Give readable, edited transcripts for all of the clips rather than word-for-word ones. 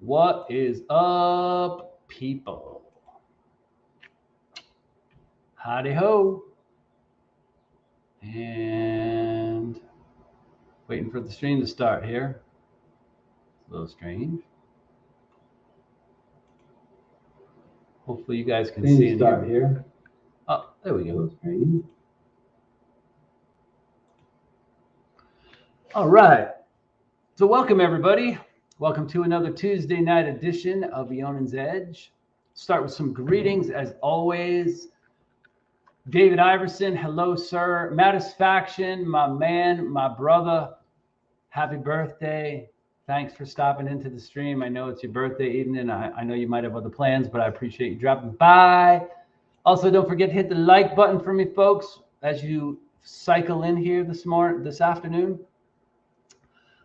What is up, people? Howdy ho. And waiting for the stream to start here. It's a little strange. Hopefully you guys can see and start hear. here. Oh, there we go. All right. So welcome everybody. Welcome to another Tuesday night edition of Eionan's Edge. Start with some greetings as always. David Iverson, hello, sir. Mattisfaction, my man, my brother, happy birthday. Thanks for stopping into the stream. I know it's your birthday evening. I know you might have other plans, but I appreciate you dropping by. Also, don't forget to hit the like button for me, folks, as you cycle in here this afternoon.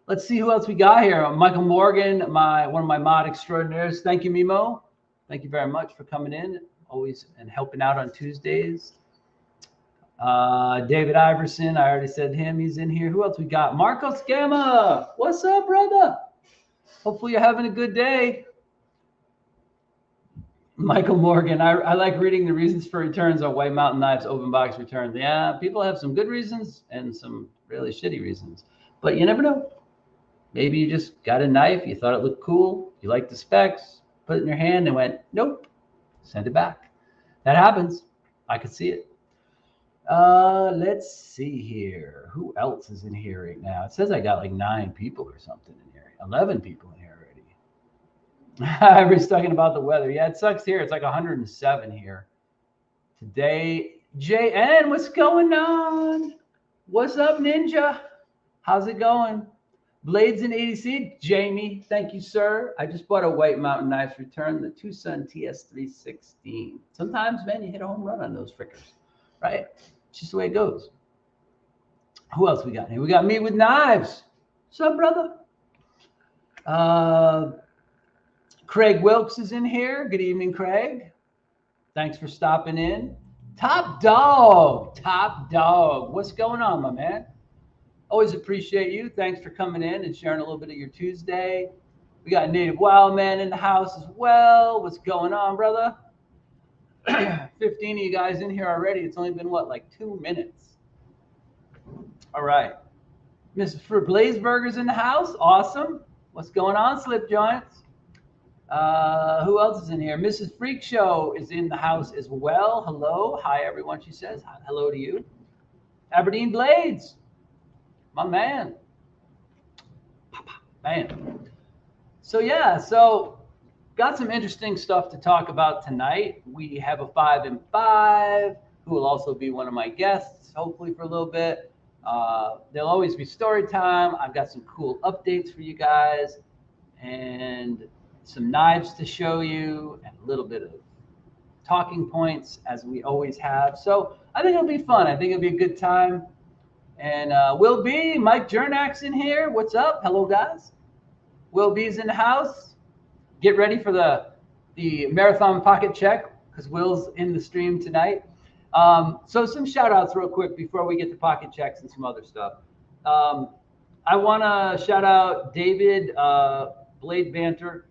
Let's see who else we got here. Michael Morgan, one of my mod extraordinaires. Thank you, Mimo. Thank you very much for coming in, always and helping out on Tuesdays. David Iverson, I already said him. He's in here. Who else we got? Marcos Gamma. What's up, brother? Hopefully you're having a good day. Michael Morgan, I like reading the reasons for returns on White Mountain Knives open box returns. Yeah, people have some good reasons and some really shitty reasons, but you never know. Maybe you just got a knife, you thought it looked cool, you liked the specs, put it in your hand and went, nope, send it back. That happens. I could see it. Let's see here. Who else is in here right now? It says I got like 9 people or something in here. 11 people in here already. Everybody's talking about the weather. Yeah, it sucks here. It's like 107 here. Today, JN, what's going on? What's up, Ninja? How's it going? Blades in ADC, Jamie, thank you, sir. I just bought a White Mountain Knives return, the Tucson TS316. Sometimes, man, you hit a home run on those frickers, right? It's just the way it goes. Who else we got here? We got Me with Knives. What's up, brother? Craig Wilkes is in here. Good evening, Craig. Thanks for stopping in. Top Dog. What's going on, my man? Always appreciate you. Thanks for coming in and sharing a little bit of your Tuesday. We got Native Wild Man in the house as well. What's going on, brother? 15 of you guys in here already. It's only been, what, like 2 minutes? All right. Mrs. For Blaze Burgers in the house. Awesome. What's going on, Slip Joints? Who else is in here? Mrs. Freak Show is in the house as well. Hello. Hi, everyone, she says. Hello to you. Aberdeen Blades. My man. Man. So, yeah, got some interesting stuff to talk about tonight. We have a 5 and 5 who will also be one of my guests, hopefully for a little bit. There'll always be story time. I've got some cool updates for you guys and some knives to show you and a little bit of talking points as we always have. So I think it'll be fun. I think it'll be a good time. And Will B, Mike Jernak's in here. What's up? Hello, guys. Will B's in the house. Get ready for the marathon pocket check because Will's in the stream tonight. So some shout outs real quick before we get to pocket checks and some other stuff. I want to shout out David Blade Banter.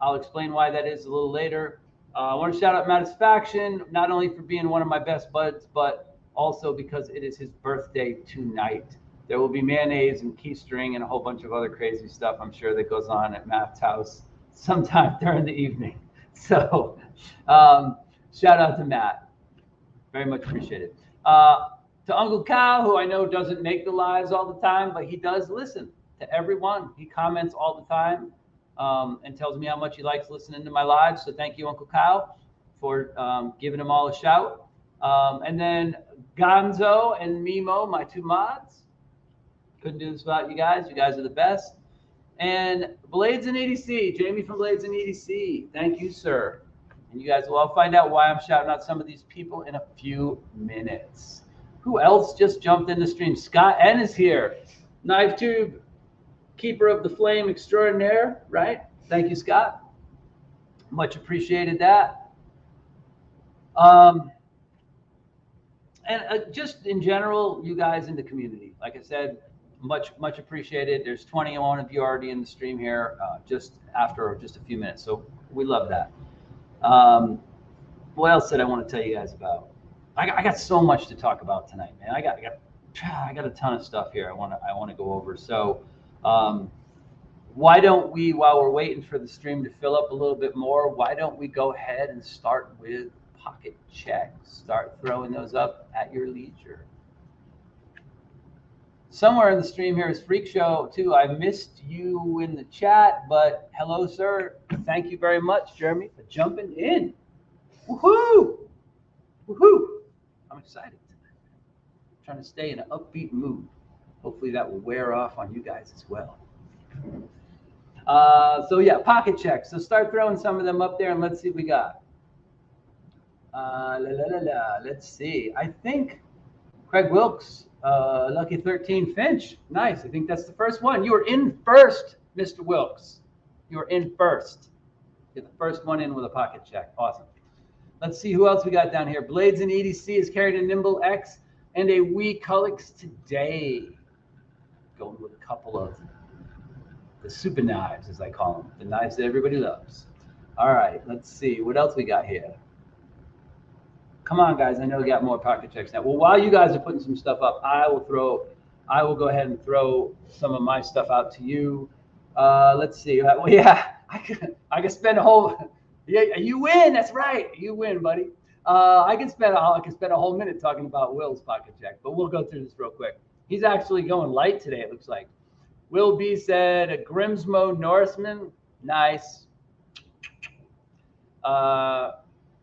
I'll explain why that is a little later. I want to shout out Mattisfaction, not only for being one of my best buds, but also because it is his birthday tonight. There will be mayonnaise and keystring and a whole bunch of other crazy stuff, I'm sure, that goes on at Matt's house sometime during the evening. So shout out to Matt. Very much appreciated. To Uncle Cal, who I know doesn't make the lives all the time, but he does listen to everyone. He comments all the time and tells me how much he likes listening to my lives. So thank you, Uncle Cal, for giving them all a shout. And then Gonzo and Mimo, my 2 mods. Couldn't do this without you guys. You guys are the best. And Blades in EDC, Jamie from Blades in EDC. Thank you, sir. And you guys will all find out why I'm shouting out some of these people in a few minutes. Who else just jumped in the stream? Scott N is here. Knife Tube, keeper of the flame extraordinaire, right? Thank you, Scott. Much appreciated that. And just in general, you guys in the community. Like I said, much appreciated. There's 21 of you already in the stream here, just after just a few minutes. So we love that. What else did I want to tell you guys about? I got so much to talk about tonight, man. I got a ton of stuff here I want to go over. So why don't we, while we're waiting for the stream to fill up a little bit more, why don't we go ahead and start with pocket checks? Start throwing those up at your leisure. Somewhere in the stream here is Freak Show too. I missed you in the chat, but hello, sir. Thank you very much, Jeremy, for jumping in. Woohoo! Woohoo! I'm excited tonight. I'm trying to stay in an upbeat mood. Hopefully that will wear off on you guys as well. So yeah, pocket checks. So start throwing some of them up there and let's see what we got. Let's see. I think Craig Wilkes, Lucky 13 Finch. Nice. I think that's the first one. You were in first, Mr. Wilkes. You were in first. You're the first one in with a pocket check. Awesome. Let's see who else we got down here. Blades and EDC has carried a Nimble X and a Wee Cullix today. Going with a couple of the super knives, as I call them. The knives that everybody loves. All right, let's see. What else we got here? Come on, guys. I know we got more pocket checks now. Well, while you guys are putting some stuff up, I will go ahead and throw some of my stuff out to you. Let's see. Well, yeah, I could spend a whole. Yeah, you win. That's right. You win, buddy. I could spend a whole minute talking about Will's pocket check, but we'll go through this real quick. He's actually going light today. It looks like. Will B said a Grimsmo Norseman. Nice.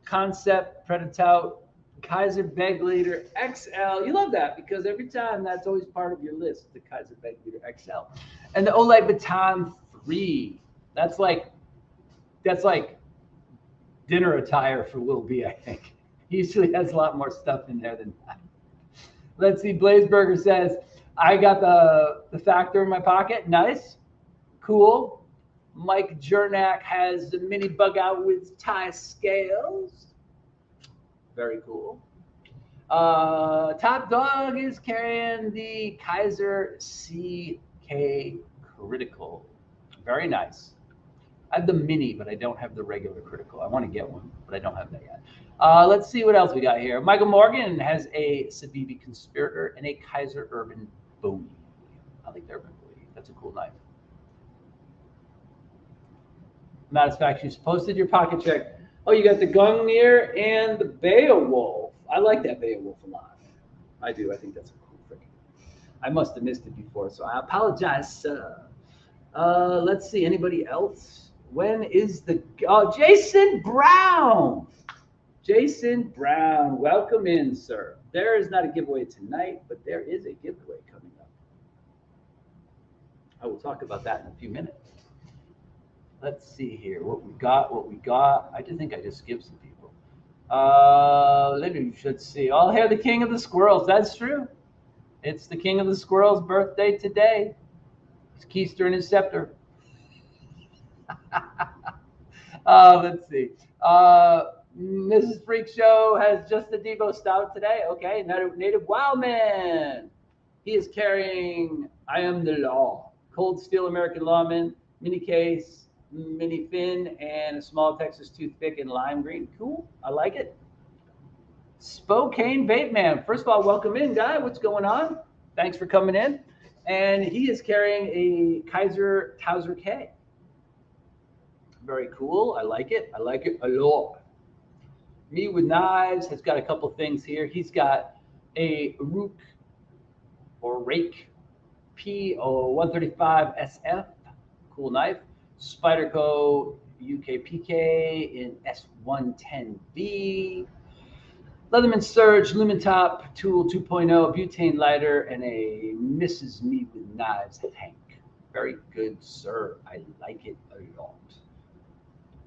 Concept Predatout Kaiser Begleader XL. You love that because every time that's always part of your list, the Kaiser Begleader XL. And the Olay Baton 3. That's like dinner attire for Will B, I think. He usually has a lot more stuff in there than that. Let's see. Blazeburger says, I got the Factor in my pocket. Nice. Cool. Mike Jernak has the mini bug out with tie scales. Very cool. Top Dog is carrying the Kaiser CK Critical. Very nice. I have the mini, but I don't have the regular critical. I want to get one, but I don't have that yet. Let's see what else we got here. Michael Morgan has a Sabibi Conspirator and a Kaiser Urban Bowie. I like the Urban Bowie. That's a cool knife. Matter you posted your pocket check. Oh, you got the Gungnir and the Beowulf. I like that Beowulf a lot. I do. I think that's a cool freaking. I must have missed it before, so I apologize, sir. Let's see. Anybody else? When is the Jason Brown? Jason Brown, welcome in, sir. There is not a giveaway tonight, but there is a giveaway coming up. I will talk about that in a few minutes. Let's see here. What we got. I just think I just skipped some people. Later you should see. All hail the king of the squirrels. That's true. It's the king of the squirrels' birthday today. It's Keister and his scepter. Let's see. Mrs. Freak Show has just the Devo Stout today. Okay. Native Wildman. He is carrying I Am the Law. Cold Steel American Lawman. Mini case. Mini fin and a small Texas toothpick in lime green. Cool. I like it. Spokane Vape Man. First of all, welcome in, guy. What's going on? Thanks for coming in. And he is carrying a Kaiser Towser K. Very cool. I like it. I like it a lot. Me with Knives has got a couple things here. He's got a Rook or Rake P135 SF. Cool knife. Spyderco UKPK in S110V. Leatherman Surge, Lumen Top, Tool 2.0, butane lighter, and a Mrs. Me with Knives tank. Very good, sir. I like it a lot.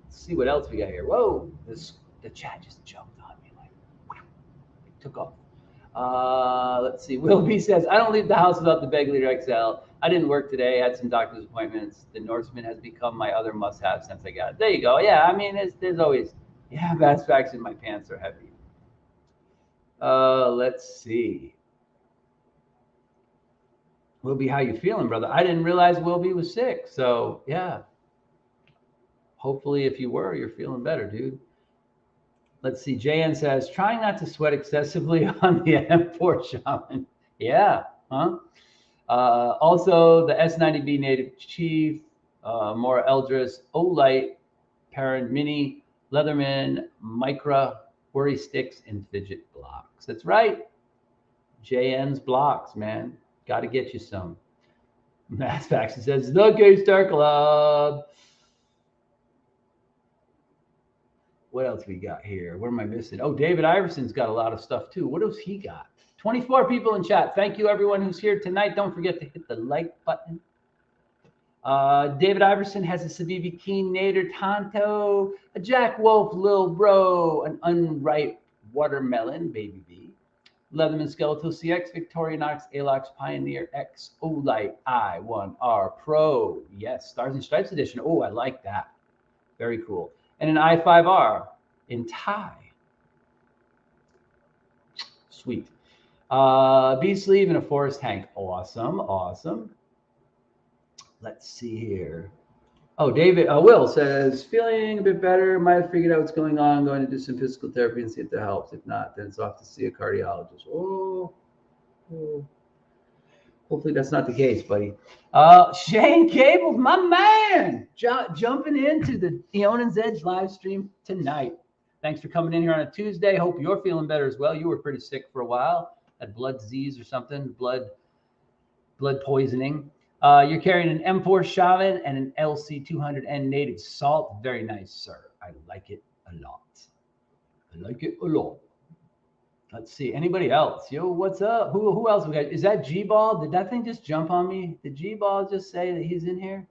Let's see what else we got here. Whoa, the chat just jumped on me like, wow, it took off. Let's see. Will B says, I don't leave the house without the Beg Leader XL. I didn't work today. I had some doctor's appointments. The Norseman has become my other must-have since I got it. There you go. Yeah, I mean, there's always, yeah, bass facts in my pants are heavy. Let's see. Wilby, how you feeling, brother? I didn't realize Wilby was sick. So yeah, hopefully if you were, you're feeling better, dude. Let's see. JN says, trying not to sweat excessively on the M4 Shaman. Yeah, huh? Also, the S90B Native Chief, more Eldris, Olight, Parent Mini, Leatherman, Micra, Worry Sticks, and Fidget Blocks. That's right. JN's blocks, man. Got to get you some. Mass Faction says, the K-Star Club. What else we got here? What am I missing? Oh, David Iverson's got a lot of stuff too. What else he got? 24 people in chat. Thank you, everyone who's here tonight. Don't forget to hit the like button. David Iverson has a Civivi Keen Nader Tonto, a Jack Wolf Lil Bro, an Unripe Watermelon Baby B, Leatherman Skeletal CX, Victorinox Alox Pioneer X Olight I1R Pro. Yes, Stars and Stripes Edition. Oh, I like that. Very cool. And an i5R in Thai. Sweet. Bee sleeve and a forest tank. Awesome, awesome. Let's see here. Oh, David, Will says, feeling a bit better. Might have figured out what's going on. Going to do some physical therapy and see if that helps. If not, then it's off to see a cardiologist. Oh. Hopefully that's not the case, buddy. Shane Cables, my man, jumping into the Eionan's Edge live stream tonight. Thanks for coming in here on a Tuesday. Hope you're feeling better as well. You were pretty sick for a while. Had blood disease or something, blood poisoning. You're carrying an M4 Shaman and an LC200N Native Salt. Very nice, sir. I like it a lot. I like it a lot. Let's see. Anybody else? Yo, what's up? Who else we got? Is that G-Ball? Did that thing just jump on me? Did G-Ball just say that he's in here?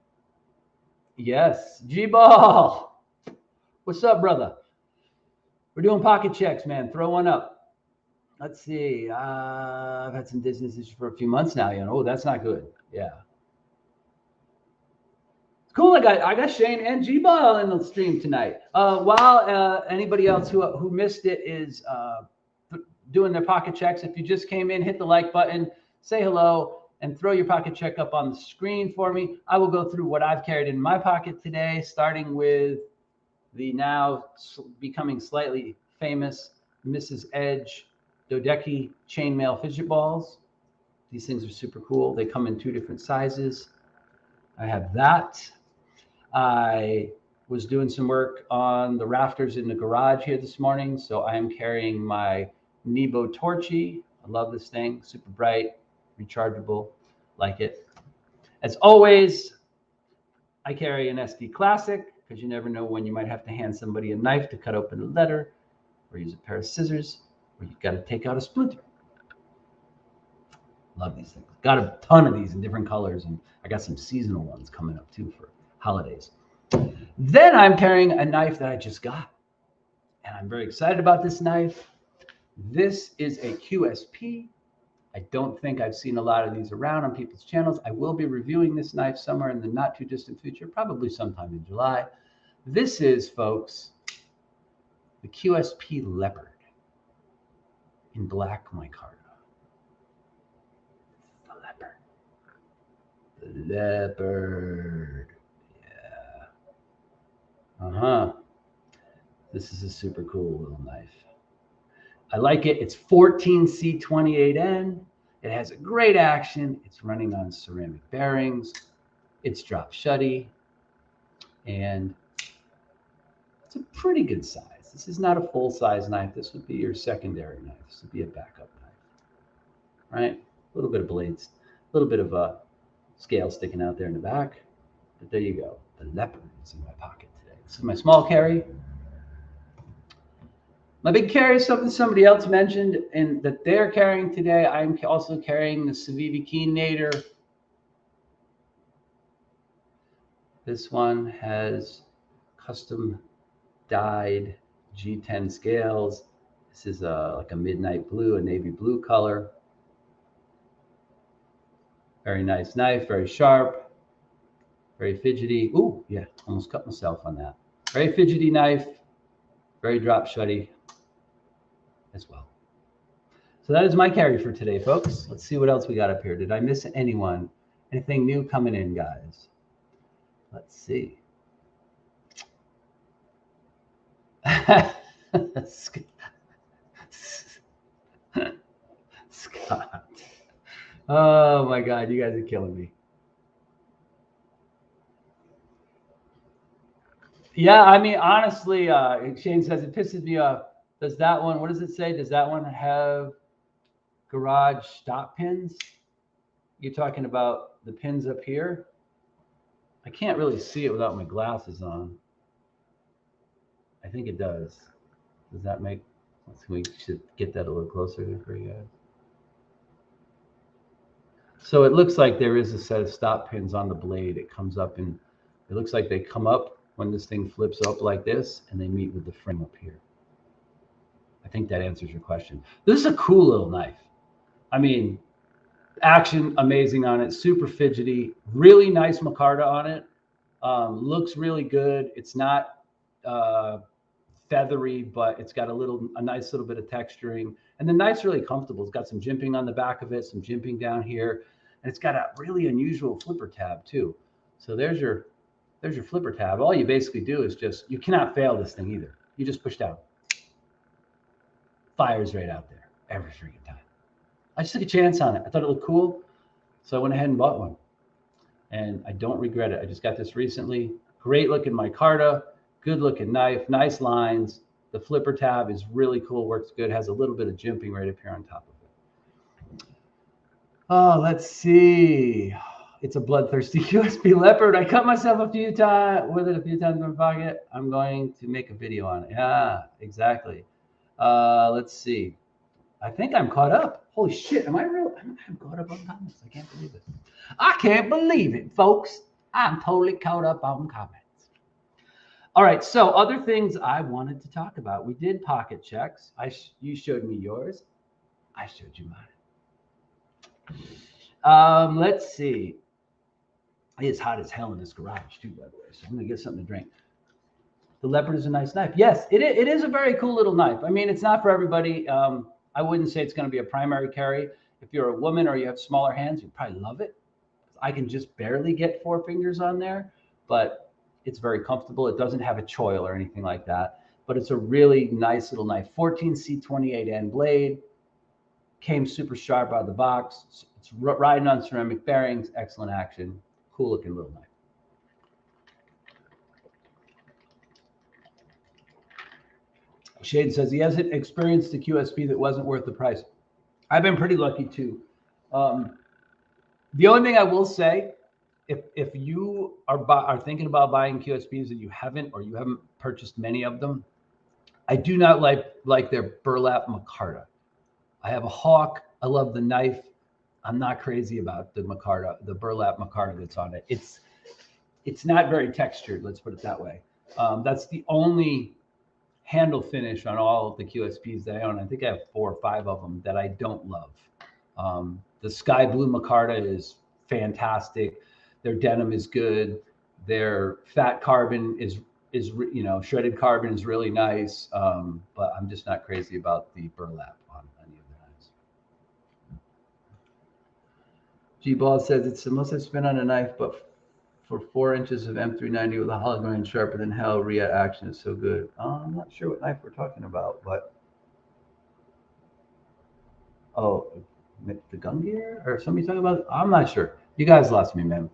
Yes. G-Ball. What's up, brother? We're doing pocket checks, man. Throw one up. Let's see. I've had some dizziness issues for a few months now. You know, that's not good. Yeah. Cool. I got Shane and G-Ball in the stream tonight. While anybody else who missed it is doing their pocket checks, if you just came in, hit the like button, say hello, and throw your pocket check up on the screen for me. I will go through what I've carried in my pocket today, starting with the now becoming slightly famous Mrs. Edge Dodeki chainmail fidget balls. These things are super cool. They come in 2 different sizes. I have that. I was doing some work on the rafters in the garage here this morning, so I am carrying my Nebo Torchy. I love this thing. Super bright, rechargeable, like it. As always, I carry an SD Classic because you never know when you might have to hand somebody a knife to cut open a letter, or use a pair of scissors, or you've got to take out a splinter. Love these things. Got a ton of these in different colors, and I got some seasonal ones coming up too for holidays. Then I'm carrying a knife that I just got, and I'm very excited about this knife. This is a QSP. I don't think I've seen a lot of these around on people's channels. I will be reviewing this knife somewhere in the not too distant future, probably sometime in July. This is, folks, the QSP Leopard in black micarta. The Leopard. Yeah. This is a super cool little knife. I like it. It's 14C28N. It has a great action. It's running on ceramic bearings. It's drop shutty. And it's a pretty good size. This is not a full-size knife. This would be your secondary knife. This would be a backup knife. Right? A little bit of blades. A little bit of a scale sticking out there in the back. But there you go. The Leopard is in my pocket today. This is my small carry. My big carry is something somebody else mentioned and that they're carrying today. I'm also carrying the Civivi Keen Nader. This one has custom dyed G10 scales. This is like a midnight blue, a navy blue color. Very nice knife, very sharp, very fidgety. Ooh, yeah, almost cut myself on that. Very fidgety knife, very drop shutty as well. So that is my carry for today, folks. Let's see what else we got up here. Did I miss anyone? Anything new coming in, guys? Let's see. Scott. Oh my God, you guys are killing me. Yeah, I mean, honestly, Shane says it pisses me off. Does that one, what does it say? Does that one have garage stop pins? You're talking about the pins up here? I can't really see it without my glasses on. I think it does. Does that make, we should get that a little closer there for you guys. So it looks like there is a set of stop pins on the blade. It comes up and it looks like they come up when this thing flips up like this and they meet with the frame up here. I think that answers your question. This is a cool little knife. I mean, action amazing on it, super fidgety, really nice micarta on it. Looks really good. It's not feathery, but it's got a nice little bit of texturing. And the knife's really comfortable. It's got some jimping on the back of it, some jimping down here. And it's got a really unusual flipper tab too. So there's your flipper tab. All you basically do is you cannot fail this thing either. You just push down. Fires right out there every freaking time. I just took a chance on it. I thought it looked cool. So I went ahead and bought one. And I don't regret it. I just got this recently. Great looking micarta, good looking knife, nice lines. The flipper tab is really cool, works good, has a little bit of jimping right up here on top of it. Oh, let's see. It's a bloodthirsty USB leopard. I cut myself a few times in my pocket. I'm going to make a video on it. Yeah, exactly. Let's see. I think I'm caught up. Holy shit, am I real? I'm caught up on comments. I can't believe it. I can't believe it, folks. I'm totally caught up on comments. All right, so other things I wanted to talk about. We did pocket checks. You showed me yours. I showed you mine. Let's see. It's hot as hell in this garage too, by the way. So I'm gonna get something to drink. The leopard is a nice knife. Yes, it is a very cool little knife. I mean, it's not for everybody. I wouldn't say it's going to be a primary carry. If you're a woman or you have smaller hands, you probably love it. I can just barely get 4 fingers on there, but it's very comfortable. It doesn't have a choil or anything like that, but it's a really nice little knife. 14C28N blade, came super sharp out of the box. It's riding on ceramic bearings, excellent action, cool looking little knife. Shade says he hasn't experienced a QSP that wasn't worth the price. I've been pretty lucky too. The only thing I will say, if you are thinking about buying QSPs and you haven't purchased many of them, I do not like their burlap micarta. I have a Hawk. I love the knife. I'm not crazy about the micarta, the burlap micarta that's on it. It's not very textured. Let's put it that way. That's the only handle finish on all of the QSPs that I own. I think I have 4 or 5 of them that I don't love. The sky blue micarta is fantastic. Their denim is good. Their fat carbon is shredded carbon is really nice. But I'm just not crazy about the burlap on any of the knives. G-Ball says it's the most I've spent on a knife, but for 4 inches of M390 with a hollow grind sharper than hell, reaction is so good. I'm not sure what knife we're talking about, but the gun gear or somebody talking about it? I'm not sure. You guys lost me, man,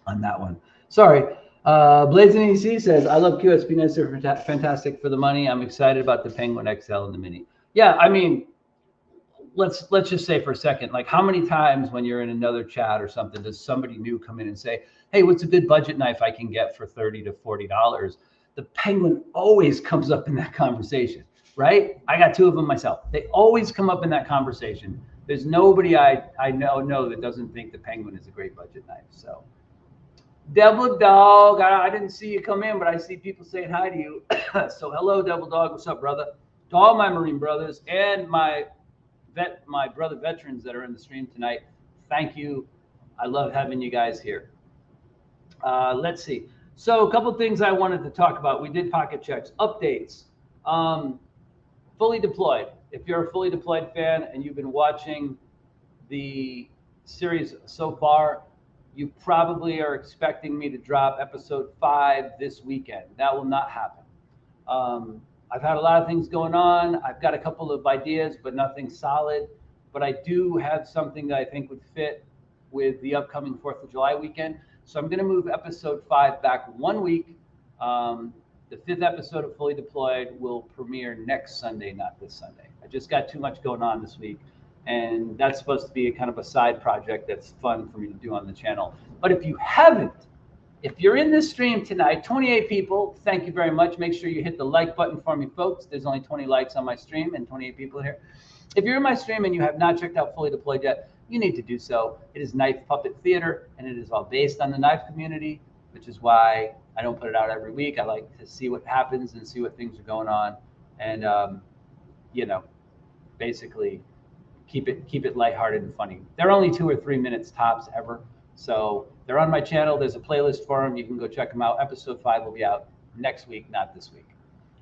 on that one. Sorry. Blades in EC says, I love QSP knives. They're fantastic for the money. I'm excited about the Penguin XL and the Mini. Yeah, I mean, let's just say for a second, like how many times when you're in another chat or something, does somebody new come in and say, hey, what's a good budget knife I can get for $30 to $40? The Penguin always comes up in that conversation, right? I got 2 of them myself. They always come up in that conversation. There's nobody I know that doesn't think the Penguin is a great budget knife. So Devil Dog, I didn't see you come in, but I see people saying hi to you. So hello, Devil Dog. What's up, brother? To all my Marine brothers and my brother veterans that are in the stream tonight, thank you. I love having you guys here. Let's see. So a couple of things I wanted to talk about. We did pocket checks, updates, fully deployed. if you're a Fully Deployed fan and you've been watching the series so far, you probably are expecting me to drop episode 5 this weekend. That will not happen. I've had a lot of things going on. I've got a couple of ideas, but nothing solid. But I do have something that I think would fit with the upcoming 4th of July weekend. So I'm going to move episode 5 back 1 week. The 5th episode of Fully Deployed will premiere next Sunday, not this Sunday. I just got too much going on this week. And that's supposed to be a kind of a side project that's fun for me to do on the channel. But if you haven't, if you're in this stream tonight, 28 people, thank you very much. Make sure you hit the like button for me, folks. There's only 20 likes on my stream and 28 people here. If you're in my stream and you have not checked out Fully Deployed yet, you need to do so. It is Knife Puppet Theater, and it is all based on the knife community, which is why I don't put it out every week. I like to see what happens and see what things are going on. And, you know, basically keep it lighthearted and funny. They're only 2 or 3 minutes tops ever. So they're on my channel. There's a playlist for them. You can go check them out. Episode 5 will be out next week, not this week.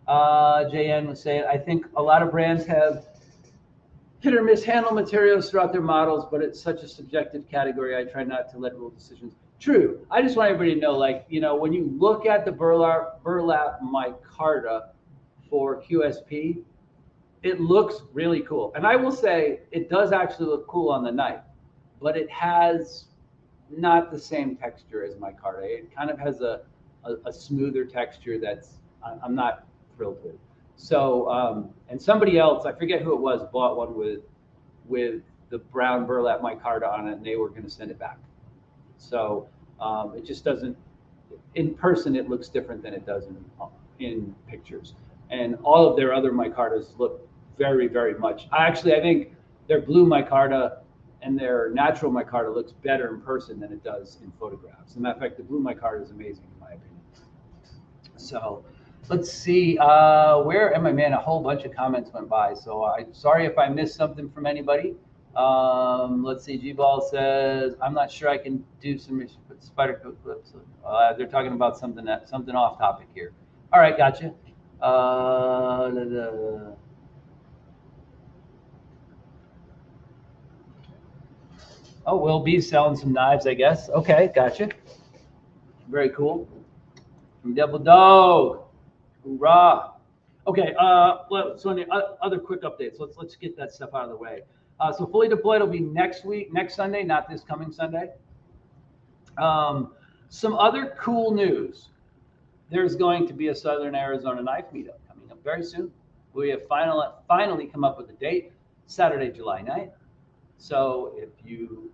JN was saying, I think a lot of brands have hit or miss handle materials throughout their models, but it's such a subjective category. I try not to let rule decisions. True. I just want everybody to know, like, you know, when you look at the burlap micarta for QSP, it looks really cool. And I will say it does actually look cool on the knife, but it has not the same texture as micarta. It kind of has a smoother texture that's I'm not thrilled with. So, and somebody else, I forget who it was, bought one with the brown burlap micarta on it, and they were going to send it back. So it just doesn't, in person, it looks different than it does in pictures. And all of their other micartas look very, very much. I think their blue micarta and their natural micarta looks better in person than it does in photographs. As a matter of fact, the blue micarta is amazing in my opinion. So let's see, where am I? Man, a whole bunch of comments went by. So I'm sorry if I missed something from anybody. Let's see, G-Ball says, I'm not sure I can do some spider coat clips. They're talking about something off topic here. All right, gotcha. Oh, Will B selling some knives, I guess. Okay, gotcha. Very cool. From Devil Dog. Hoorah. Okay, so any other quick updates. Let's get that stuff out of the way. So Fully Deployed will be next week, next Sunday, not this coming Sunday. Some other cool news. There's going to be a Southern Arizona knife meetup coming up very soon. We have finally come up with a date, Saturday, July 9th. So if you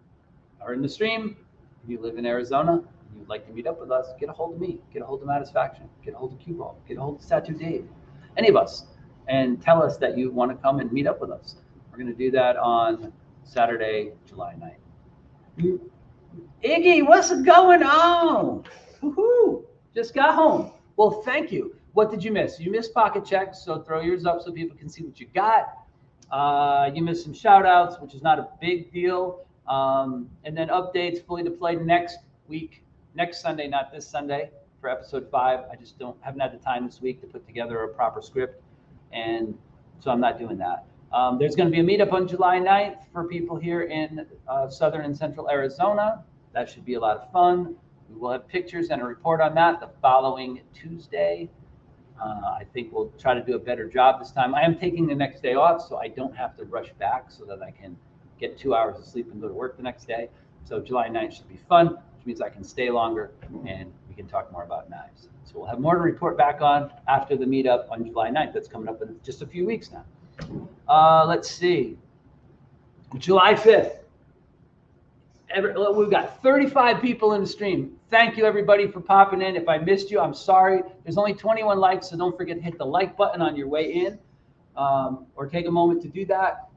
are in the stream, if you live in Arizona, and you'd like to meet up with us, get a hold of me, get a hold of Mattisfaction, get a hold of Q-Ball, get a hold of Tattoo Dave, any of us, and tell us that you want to come and meet up with us. We're going to do that on Saturday, July 9th. Iggy, what's going on? Woohoo! Just got home. Well, thank you. What did you miss? You missed pocket checks, so throw yours up so people can see what you got. You missed some shout outs, which is not a big deal. And then updates, Fully Deployed next week, next Sunday, not this Sunday, for episode 5. I just haven't had the time this week to put together a proper script, and so I'm not doing that. There's going to be a meetup on July 9th for people here in southern and central Arizona. That should be a lot of fun. We will have pictures and a report on that the following Tuesday. I think we'll try to do a better job this time. I am taking the next day off, so I don't have to rush back so that I can get 2 hours of sleep and go to work the next day. So July 9th should be fun, which means I can stay longer and we can talk more about knives. So we'll have more to report back on after the meetup on July 9th. That's coming up in just a few weeks now. Let's see. July 5th. We've got 35 people in the stream. Thank you, everybody, for popping in. If I missed you, I'm sorry. There's only 21 likes, so don't forget to hit the like button on your way in, or take a moment to do that.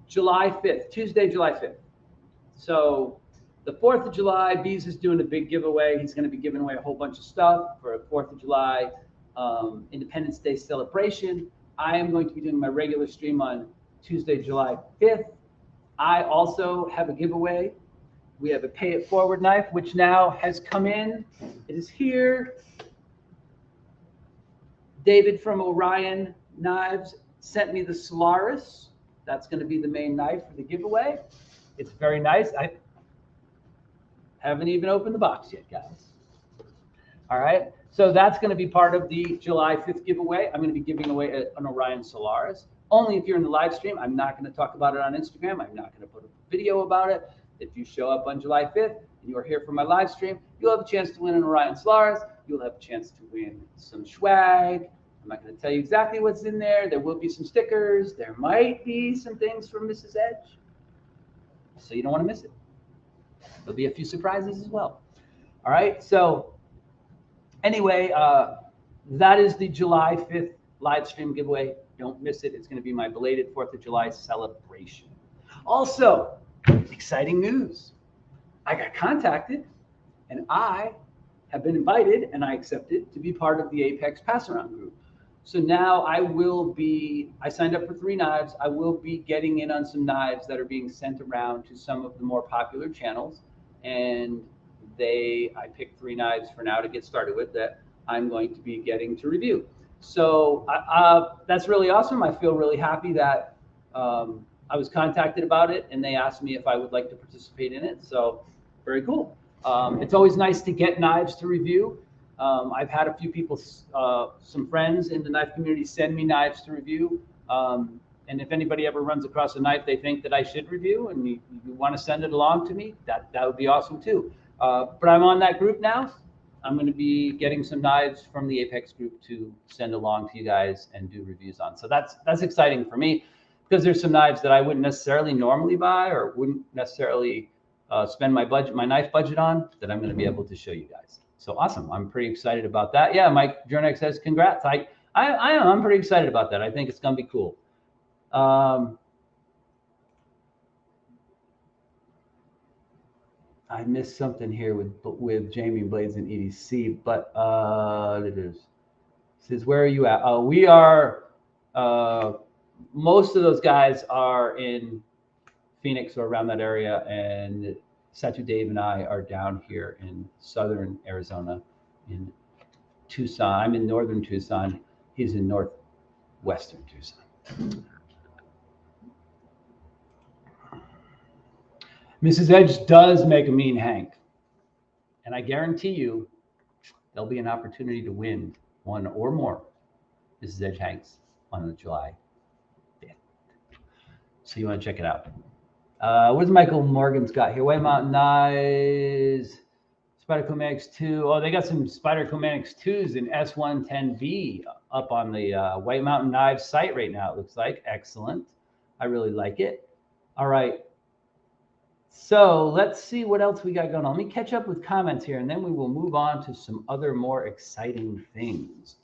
July 5th, Tuesday, July 5th. So the 4th of July, Bees is doing a big giveaway. He's going to be giving away a whole bunch of stuff for a 4th of July Independence Day celebration. I am going to be doing my regular stream on Tuesday, July 5th. I also have a giveaway. We have a Pay It Forward knife, which now has come in. It is here. David from Orion Knives sent me the Solaris. That's going to be the main knife for the giveaway. It's very nice. I haven't even opened the box yet, guys. All right. So that's going to be part of the July 5th giveaway. I'm going to be giving away an Orion Solaris. Only if you're in the live stream. I'm not going to talk about it on Instagram. I'm not going to put a video about it. If you show up on July 5th and you are here for my live stream, you'll have a chance to win an Orion Solaris. You'll have a chance to win some swag. I'm not going to tell you exactly what's in there. There will be some stickers. There might be some things from Mrs. Edge. So you don't want to miss it. There'll be a few surprises as well. All right. So anyway, that is the July 5th live stream giveaway. Don't miss it. It's going to be my belated 4th of July celebration. Also, exciting news. I got contacted and I have been invited and I accepted to be part of the Apex Pass Around group. So now I signed up for 3 knives. I will be getting in on some knives that are being sent around to some of the more popular channels. And I picked 3 knives for now to get started with that I'm going to be getting to review. So that's really awesome. I feel really happy that I was contacted about it and they asked me if I would like to participate in it. So very cool. It's always nice to get knives to review. I've had a few people, some friends in the knife community send me knives to review. And if anybody ever runs across a knife they think that I should review and you want to send it along to me, that would be awesome too. But I'm on that group now. I'm going to be getting some knives from the Apex group to send along to you guys and do reviews on. So that's exciting for me because there's some knives that I wouldn't necessarily normally buy or wouldn't necessarily spend my knife budget on that I'm going to be able to show you guys. So awesome. I'm pretty excited about that. Yeah, Mike Jernick says congrats. I am. I'm pretty excited about that. I think it's going to be cool. I missed something here with Jamie Blades and EDC, but it is. Says, where are you at? We are, most of those guys are in Phoenix or around that area, and Satu Dave and I are down here in southern Arizona in Tucson. I'm in northern Tucson. He's in northwestern Tucson. Mrs. Edge does make a mean Hank. And I guarantee you there'll be an opportunity to win one or more Mrs. Edge Hanks on the July 5th. So you want to check it out. What's Michael Morgan's got here? White Mountain Knives, Spyderco 2. Oh, they got some Spyderco 2s in S110B up on the White Mountain Knives site right now, it looks like. Excellent. I really like it. All right. So let's see what else we got going on. Let me catch up with comments here, and then we will move on to some other more exciting things.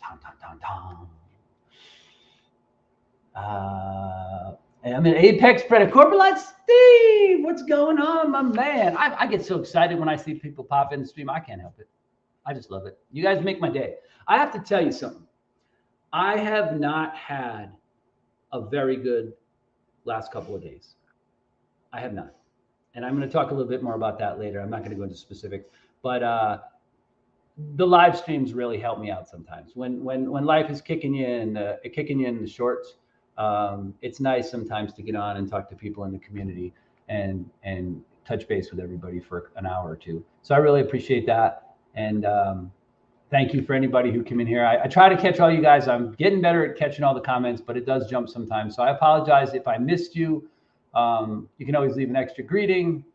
I'm in Apex Predator Corporate Light. Steve, what's going on, my man? I get so excited when I see people pop in the stream. I can't help it. I just love it. You guys make my day. I have to tell you something. I have not had a very good last couple of days. I have not. And I'm going to talk a little bit more about that later. I'm not going to go into specifics, but the live streams really help me out sometimes. When life is kicking you in the shorts, it's nice sometimes to get on and talk to people in the community and touch base with everybody for an hour or two. So I really appreciate that. And thank you for anybody who came in here. I try to catch all you guys. I'm getting better at catching all the comments, but it does jump sometimes. So I apologize if I missed you. You can always leave an extra greeting,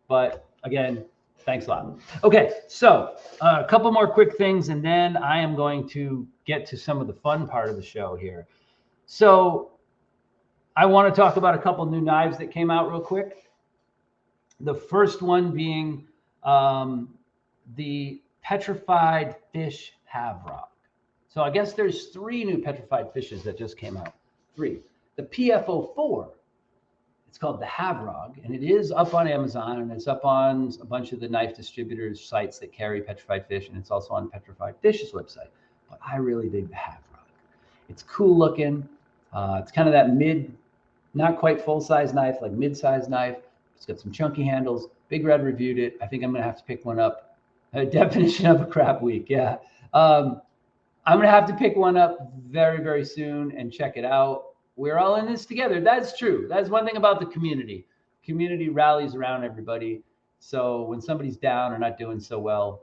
but again, thanks a lot. Okay, so a couple more quick things, and then I am going to get to some of the fun part of the show here. So I want to talk about a couple new knives that came out real quick. The first one being the petrified fish Havrock. So I guess there's 3 new petrified fishes that just came out. 3. The PFO4. It's called the Havrog, and it is up on Amazon, and it's up on a bunch of the knife distributors' sites that carry petrified fish, and it's also on Petrified Fish's website. But I really dig the Havrog. It's cool looking. It's kind of that not quite full-size knife, like mid-size knife. It's got some chunky handles. Big Red reviewed it. I think I'm going to have to pick one up. Definition of a crap week, yeah. I'm going to have to pick one up very, very soon and check it out. we're all in this together. That's true. That's one thing about the community. Community rallies around everybody. So when somebody's down or not doing so well,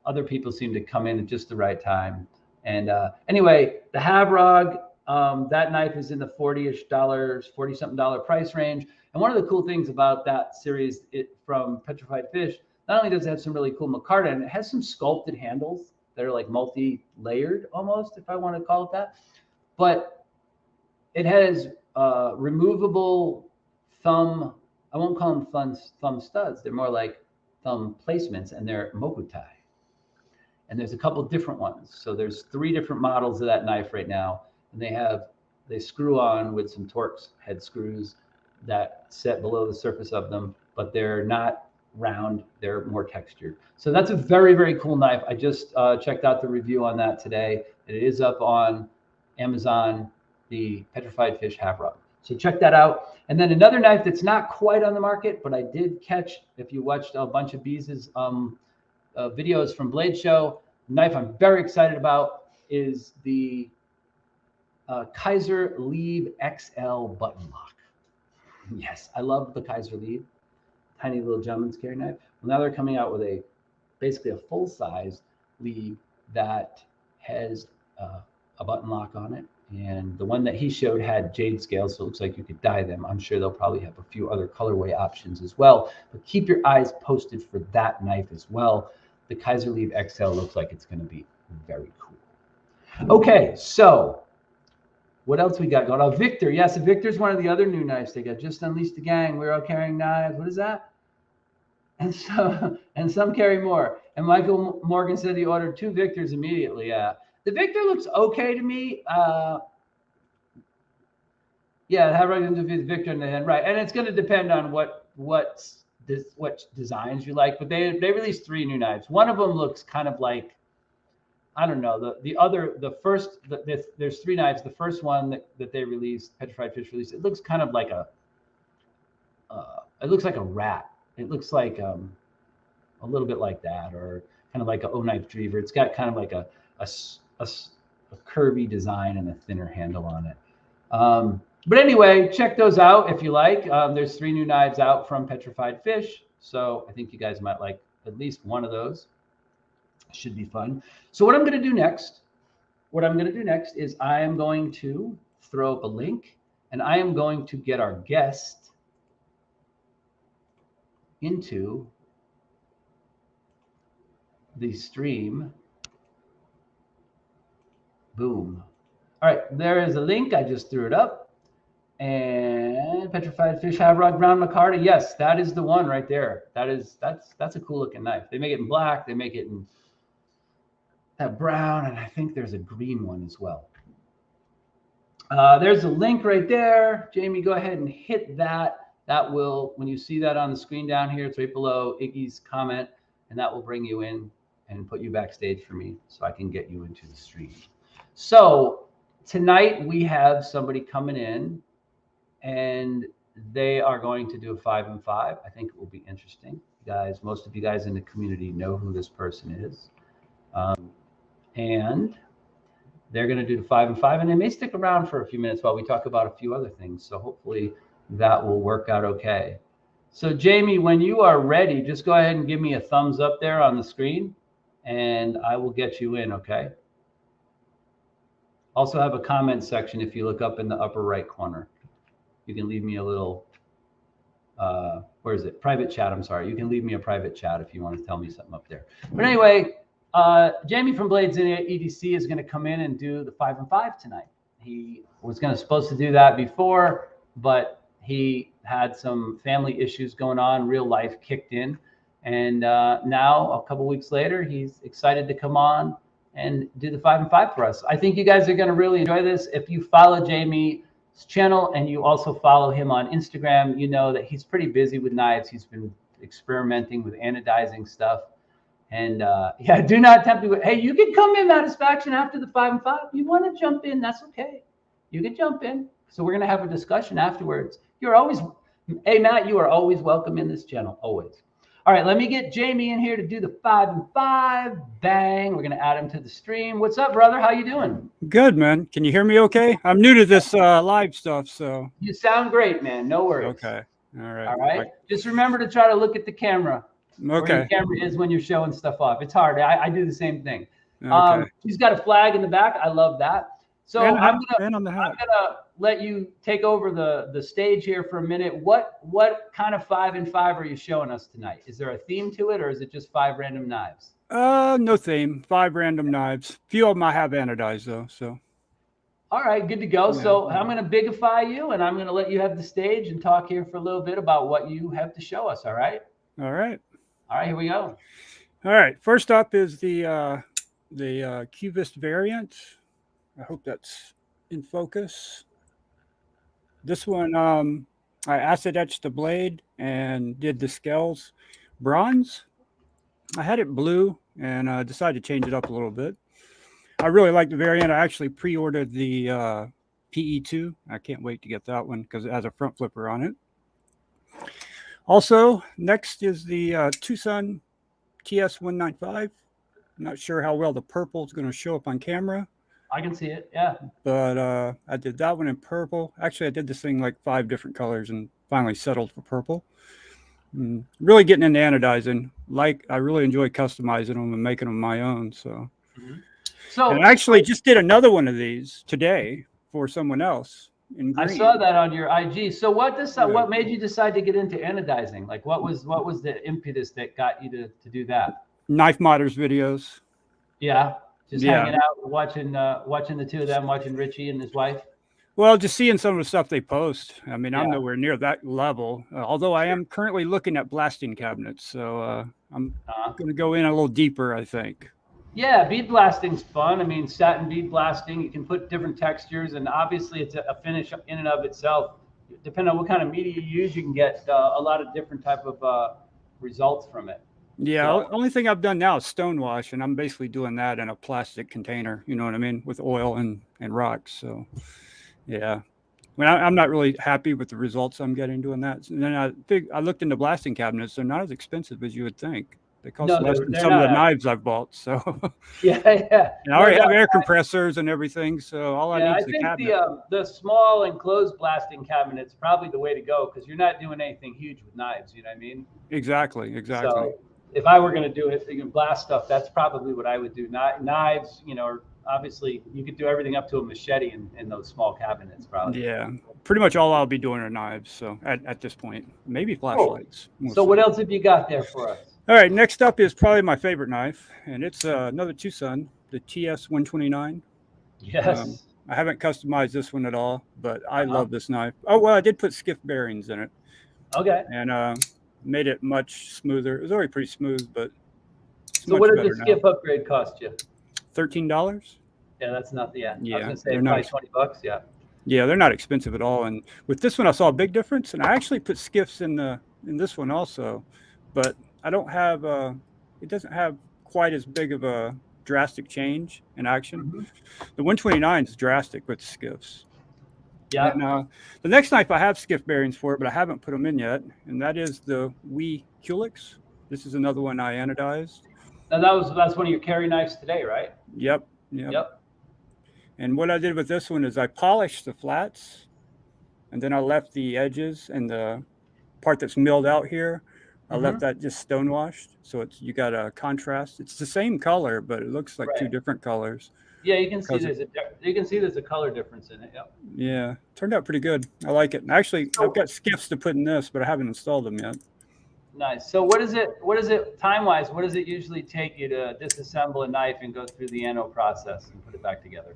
other people seem to come in at just the right time. And anyway, the Havrog, that knife is in the $40-ish, $40-something price range. And one of the cool things about that series from Petrified Fish, not only does it have some really cool micarta, and it has some sculpted handles that are like multi-layered almost, if I want to call it that. But it has removable thumb, I won't call them thumb studs. They're more like thumb placements, and they're mokutai. And there's a couple different ones. So there's 3 different models of that knife right now. And they screw on with some Torx head screws that set below the surface of them, but they're not round, they're more textured. So that's a very, very cool knife. I just checked out the review on that today. It is up on Amazon, the Petrified Fish Havrog. So check that out. And then another knife that's not quite on the market, but I did catch, if you watched a bunch of Beez's videos from Blade Show, knife I'm very excited about is the Kaiser Lieb XL button lock. Yes, I love the Kaiser Lieb, tiny little gentleman's carry knife. Well, now they're coming out with basically a full-size Lieb that has a button lock on it. And the one that he showed had jade scales, so it looks like you could dye them. I'm sure they'll probably have a few other colorway options as well. But keep your eyes posted for that knife as well. The Kaiser Lieb XL looks like it's going to be very cool. Okay, so what else we got going on? Victor. Yes, Victor's one of the other new knives they got. Just unleashed the gang. We're all carrying knives. What is that? And some carry more. And Michael Morgan said he ordered 2 Victors immediately. Yeah. The Victor looks okay to me. Yeah, have the Victor in the end, right? And it's going to depend on what designs you like. But they released 3 new knives. One of them looks kind of like, I don't know. There's 3 knives. The first one that they released, Petrified Fish released, it looks kind of like it looks like a rat. It looks like a little bit like that, or kind of like a O-knife Dreaver. It's got kind of like a curvy design and a thinner handle on it. But anyway, check those out if you like. There's 3 new knives out from Petrified Fish, so I think you guys might like at least one of those. Should be fun. So what I'm going to do next is I am going to throw up a link, and I am going to get our guest into the stream. Boom. All right, there is a link. I just threw it up. And Petrified Fish Havrog Brown Micarta. Yes, that is the one right there. That's a cool looking knife. They make it in black. They make it in that brown, and I think there's a green one as well. There's a link right there. Jamie, go ahead and hit that. That will, when you see that on the screen down here, it's right below Iggy's comment, and that will bring you in and put you backstage for me so I can get you into the stream. So tonight we have somebody coming in, and they are going to do a 5 and 5. I think it will be interesting. Guys, most of you guys in the community know who this person is. And they're going to do the 5 and 5, and they may stick around for a few minutes while we talk about a few other things. So hopefully that will work out okay. So Jamie, when you are ready, just go ahead and give me a thumbs up there on the screen, and I will get you in, okay? Also have a comment section if you look up in the upper right corner. You can leave me a little, where is it? Private chat, I'm sorry. You can leave me a private chat if you want to tell me something up there. But anyway, Jamie from Blades in EDC is going to come in and do the 5 and 5 tonight. He was supposed to do that before, but he had some family issues going on. Real life kicked in. And now, a couple weeks later, he's excited to come on and do the 5 and 5 for us. I think you guys are going to really enjoy this. If you follow Jamie's channel and you also follow him on Instagram, you know that he's pretty busy with knives. He's been experimenting with anodizing stuff. And yeah, do not tempt me with, hey, you can come in, Satisfaction, after the 5 and 5. You want to jump in, that's okay. You can jump in. So we're going to have a discussion afterwards. You're always, hey, Matt, you are always welcome in this channel, always. All right, let me get Jamie in here to do the 5 and 5. Bang. We're going to add him to the stream. What's up, brother? How you doing? Good, man. Can you hear me okay? I'm new to this live stuff, so. You sound great, man. No worries. Okay. All right. All right. Just remember to try to look at the camera. Okay. Where your camera is when you're showing stuff off. It's hard. I do the same thing. Okay. She's got a flag in the back. I love that. So I'm gonna let you take over the stage here for a minute. What kind of 5 and 5 are you showing us tonight? Is there a theme to it, or is it just 5 random knives? No theme. 5 random knives. A few of them I have anodized though. So. All right, good to go. Yeah. So I'm gonna bigify you, and I'm gonna let you have the stage and talk here for a little bit about what you have to show us. All right. All right. All right. Here we go. All right. First up is the Cubist variant. I hope that's in focus. This one, I acid etched the blade and did the scales bronze. I had it blue and decided to change it up a little bit. I really like the variant. I actually pre-ordered the PE2. I can't wait to get that one because it has a front flipper on it. Also, next is the Tucson TS195. I'm not sure how well the purple is going to show up on camera. I can see it, yeah. But I did that one in purple. Actually, I did this thing like 5 different colors and finally settled for purple. Really getting into anodizing. I really enjoy customizing them and making them my own. So, and I actually just did another one of these today for someone else in green. I saw that on your IG. So what made you decide to get into anodizing? Like what was the impetus that got you to do that? Knife modders videos. Yeah. Just hanging out, watching the two of them, watching Richie and his wife. Well, just seeing some of the stuff they post. I mean, I'm nowhere near that level, although I am currently looking at blasting cabinets. So I'm going to go in a little deeper, I think. Yeah, bead blasting's fun. I mean, satin bead blasting, you can put different textures, and obviously it's a finish in and of itself. Depending on what kind of media you use, you can get a lot of different type of results from it. Yeah, so, only thing I've done now is stonewash, and I'm basically doing that in a plastic container, you know what I mean, with oil and rocks. So, yeah. I'm not really happy with the results I'm getting doing that. And then I looked into blasting cabinets. They're not as expensive as you would think. They cost less than some of the knives I've bought. So, yeah. And I already have air compressors and everything, so all I need is the cabinet. I think the small enclosed blasting cabinet's probably the way to go because you're not doing anything huge with knives, you know what I mean? Exactly. So, if I were going to do it, you can blast stuff. That's probably what I would do. Knives, obviously you could do everything up to a machete in those small cabinets, probably. Yeah, pretty much all I'll be doing are knives. So at this point, maybe flashlights. Cool. So what else have you got there for us? All right, next up is probably my favorite knife, and it's another Tucson, the TS129. Yes. I haven't customized this one at all, but I love this knife. Oh well, I did put skiff bearings in it. Okay. And made it much smoother. It was already pretty smooth, but so what did the skiff upgrade cost you? $13. Yeah, that's not the end. Yeah, I was gonna say probably $20. Yeah. Yeah, they're not expensive at all. And with this one, I saw a big difference. And I actually put skiffs in this one also, but I don't have it doesn't have quite as big of a drastic change in action. Mm-hmm. The 129 is drastic with skiffs. Yeah. And the next knife I have skiff bearings for it, but I haven't put them in yet, and that is the Wee Kulix. This is another one I anodized. Now that's one of your carry knives today, right? Yep. And what I did with this one is I polished the flats, and then I left the edges and the part that's milled out here. I left that just stonewashed, so you got a contrast. It's the same color, but it looks like two different colors. Yeah, you can see there's a color difference in it. Yep. Yeah, turned out pretty good. I like it. And actually, I've got skiffs to put in this, but I haven't installed them yet. Nice. So what is it time-wise? What does it usually take you to disassemble a knife and go through the anno process and put it back together?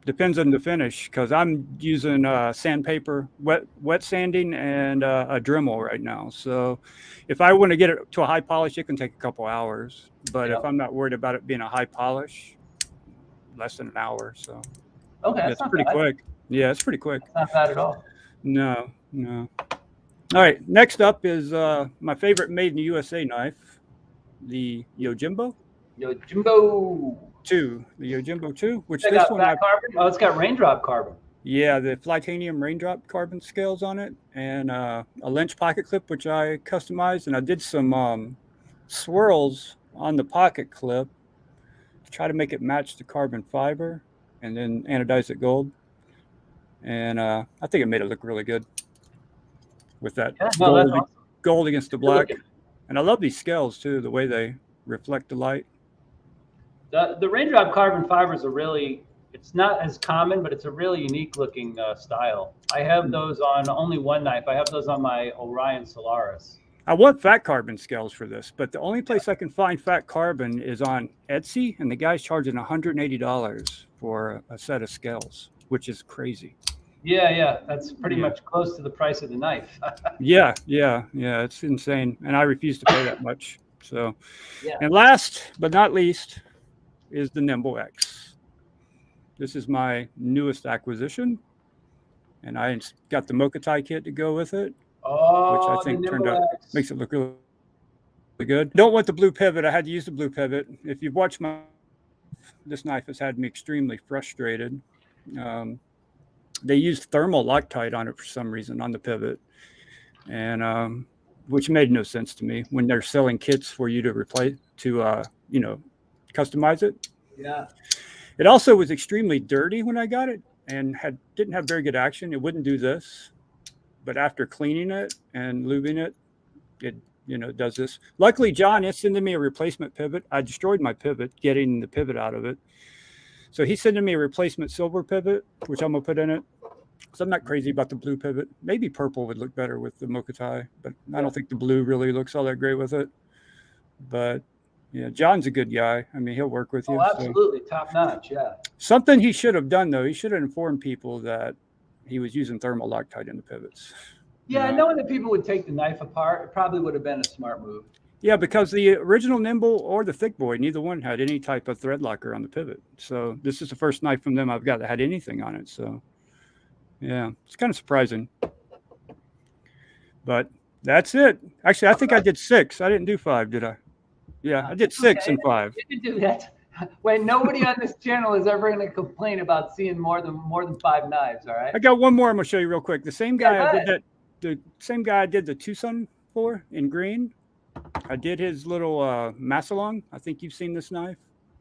Depends on the finish, because I'm using sandpaper, wet sanding, and a Dremel right now. So if I want to get it to a high polish, it can take a couple hours. But if I'm not worried about it being a high polish, less than an hour. So okay, it's pretty quick. Yeah, it's pretty quick. It's not bad at all. No. All right, next up is my favorite made in the USA knife, the Yojimbo. Yojimbo 2, the Yojimbo 2, which this one got carbon. Oh, it's got raindrop carbon. Yeah, the Flytanium raindrop carbon scales on it, and a Lynch pocket clip, which I customized, and I did some swirls on the pocket clip to try to make it match the carbon fiber, and then anodize it gold. And I think it made it look really good with that Yeah, no, that's awesome. gold against the Good black. looking. And I love these scales too, the way they reflect the light. The raindrop carbon fibers are really, it's not as common, but it's a really unique looking style. I have those on only one knife. I have those on my Orion Solaris. I want fat carbon scales for this, but the only place I can find fat carbon is on Etsy, and the guy's charging $180 for a set of scales, which is crazy. Yeah. That's pretty much close to the price of the knife. Yeah. It's insane, and I refuse to pay that much. So, Yeah. and last but not least is the Nimble X. This is my newest acquisition, and I got the Mokatai kit to go with it, which I think turned out makes it look really good. Don't want the blue pivot. I had to use the blue pivot. If you've watched this knife has had me extremely frustrated. They used thermal Loctite on it for some reason on the pivot, and which made no sense to me when they're selling kits for you to customize it. Yeah. It also was extremely dirty when I got it, and didn't have very good action. It wouldn't do this, but after cleaning it and lubing it, it does this. Luckily, John is sending me a replacement pivot. I destroyed my pivot getting the pivot out of it, so he's sending me a replacement silver pivot, which I'm gonna put in it. So I'm not crazy about the blue pivot. Maybe purple would look better with the Mokatai, but I don't think the blue really looks all that great with it. But yeah, John's a good guy. I mean, he'll work with you. Oh, absolutely. So. Top notch. Yeah. Something he should have done, though, he should have informed people that he was using thermal Loctite in the pivots. Yeah, knowing that people would take the knife apart, it probably would have been a smart move. Yeah, because the original Nimble or the Thick Boy, neither one had any type of thread locker on the pivot. So this is the first knife from them I've got that had anything on it. So yeah, it's kind of surprising. But that's it. Actually, I think I did 6. I didn't do 5, did I? Yeah, I did 6 and 5. You can do that. When nobody on this channel is ever going to complain about seeing more than 5 knives. All right. I got one more I'm going to show you real quick. The same guy the same guy I did the Tucson for in green. I did his little Massillon. I think you've seen this knife.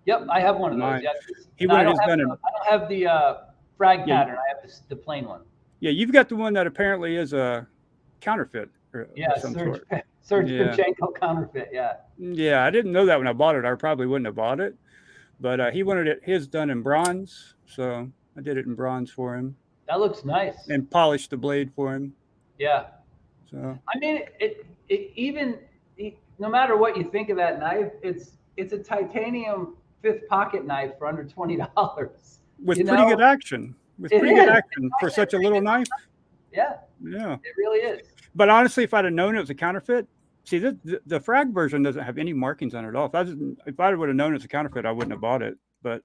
Yep, I have one of those. Yeah. He wanted his gun. I don't have the frag pattern. I have the plain one. Yeah, you've got the one that apparently is a counterfeit. Yeah, Serge Panchenko counterfeit. Yeah. Yeah, I didn't know that when I bought it. I probably wouldn't have bought it, but he wanted his done in bronze, so I did it in bronze for him. That looks nice. And polished the blade for him. Yeah. So I mean, no matter what you think of that knife, it's a titanium 5th pocket knife for under $20. With pretty good action. For such a little knife. Yeah. Yeah. It really is. But honestly, if I'd have known it was a counterfeit, see, the frag version doesn't have any markings on it at all. If I would have known it's a counterfeit, I wouldn't have bought it. But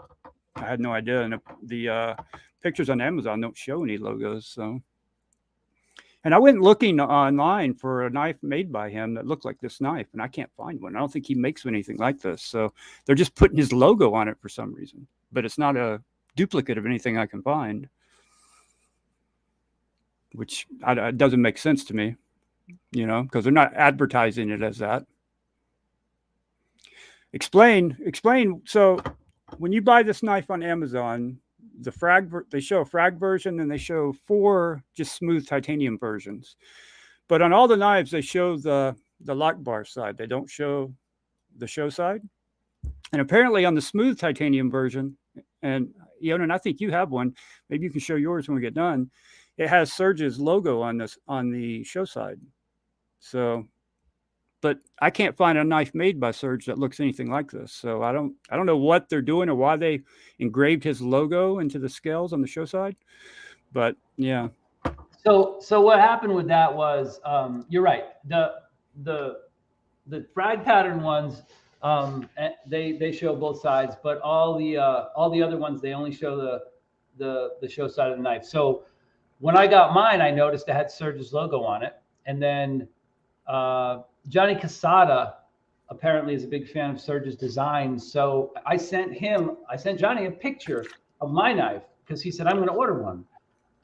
I had no idea. And the pictures on Amazon don't show any logos. So, and I went looking online for a knife made by him that looked like this knife, and I can't find one. I don't think he makes anything like this. So they're just putting his logo on it for some reason. But it's not a duplicate of anything I can find, which doesn't make sense to me, because they're not advertising it as that. Explain. So when you buy this knife on Amazon, they show a frag version and they show 4 just smooth titanium versions. But on all the knives, they show the lock bar side. They don't show the show side. And apparently on the smooth titanium version, and Eionan, I think you have one. Maybe you can show yours when we get done. It has Serge's logo on the show side. So, but I can't find a knife made by Serge that looks anything like this. So I don't know what they're doing or why they engraved his logo into the scales on the show side. But yeah. So what happened with that was you're right. The frag pattern ones they show both sides, but all the other ones they only show the show side of the knife. So when I got mine, I noticed it had Serge's logo on it, and then Johnny Casada apparently is a big fan of Serge's designs. So I sent Johnny a picture of my knife because he said, I'm going to order one.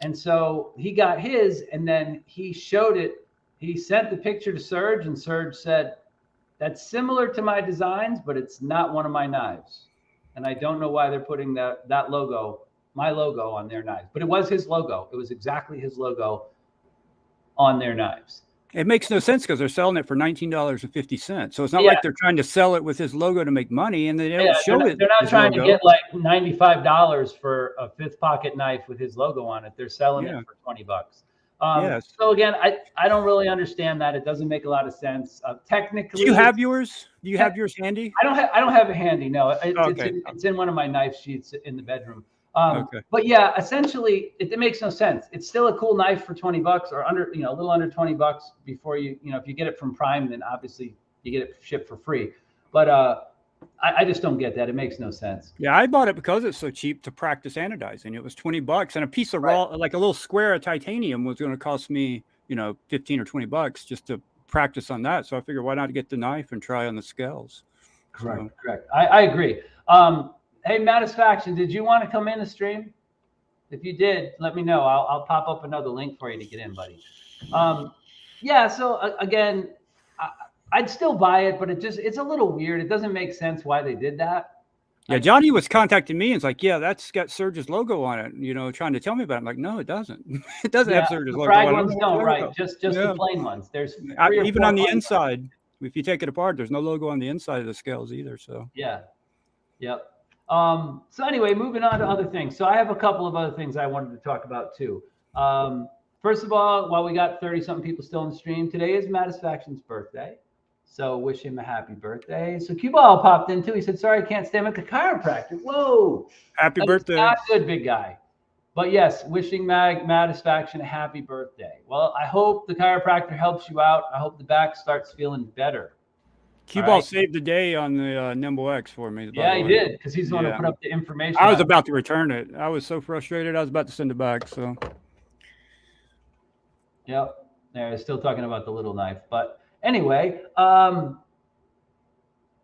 And so he got his, and then he showed it. He sent the picture to Serge, and Serge said, "That's similar to my designs, but it's not one of my knives." And I don't know why they're putting that logo, my logo, on their knives. But it was his logo. It was exactly his logo on their knives. It makes no sense because they're selling it for $19.50. So it's not like they're trying to sell it with his logo to make money, and they don't show it. They're not trying to get like $95 for a fifth pocket knife with his logo on it. They're selling it for $20. Yes. So again, I don't really understand that. It doesn't make a lot of sense. Technically, do you have yours? Do you have yours handy? I don't have it handy. No, it's in one of my knife sheets in the bedroom. But yeah, essentially, it makes no sense. It's still a cool knife for $20 or under, a little under $20 before if you get it from Prime, then obviously you get it shipped for free. But I just don't get that. It makes no sense. Yeah, I bought it because it's so cheap to practice anodizing. It was $20, and a piece of raw, like a little square of titanium, was going to cost me, $15 or $20 just to practice on that. So I figured, why not get the knife and try on the scales? Correct. I agree. Hey, Matisfaction, did you want to come in the stream? If you did, let me know. I'll pop up another link for you to get in, buddy. Yeah. So again, I'd still buy it, but it's a little weird. It doesn't make sense why they did that. Yeah, Johnny was contacting me and it's like, yeah, that's got Serge's logo on it, trying to tell me about it. I'm like, no, it doesn't. It doesn't have Serge's logo on it. Ones don't, right? Just the plain ones. There's even on the inside. If you take it apart, there's no logo on the inside of the scales either. So yeah. Yep. So anyway, moving on to other things. So I have a couple of other things I wanted to talk about too. First of all, while we got 30-something people still in the stream, today is Matisfaction's birthday. So wish him a happy birthday. So Q-Ball popped in too. He said, sorry, I can't stay at the chiropractor. Whoa. Happy birthday. Not good, big guy. But yes, wishing Matisfaction a happy birthday. Well, I hope the chiropractor helps you out. I hope the back starts feeling better. Q-Ball saved the day on the Nimble X for me. Yeah, he did, because he's the one to put up the information. I was about to return it. I was so frustrated. I was about to send it back. So. Yep. They're still talking about the little knife. But anyway, so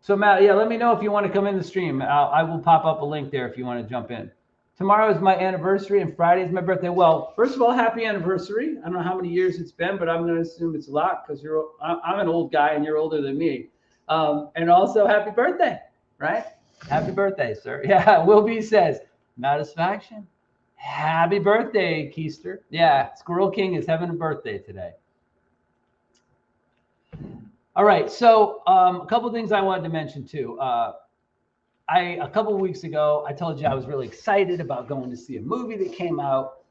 Matt, let me know if you want to come in the stream. I will pop up a link there if you want to jump in. Tomorrow is my anniversary and Friday is my birthday. Well, first of all, happy anniversary. I don't know how many years it's been, but I'm going to assume it's a lot because I'm an old guy and you're older than me. And also happy birthday, right? Happy birthday, sir. Yeah, Will B says, Matisfaction. Happy birthday, Keister. Yeah, Squirrel King is having a birthday today. All right, so a couple of things I wanted to mention too. A couple of weeks ago, I told you I was really excited about going to see a movie that came out.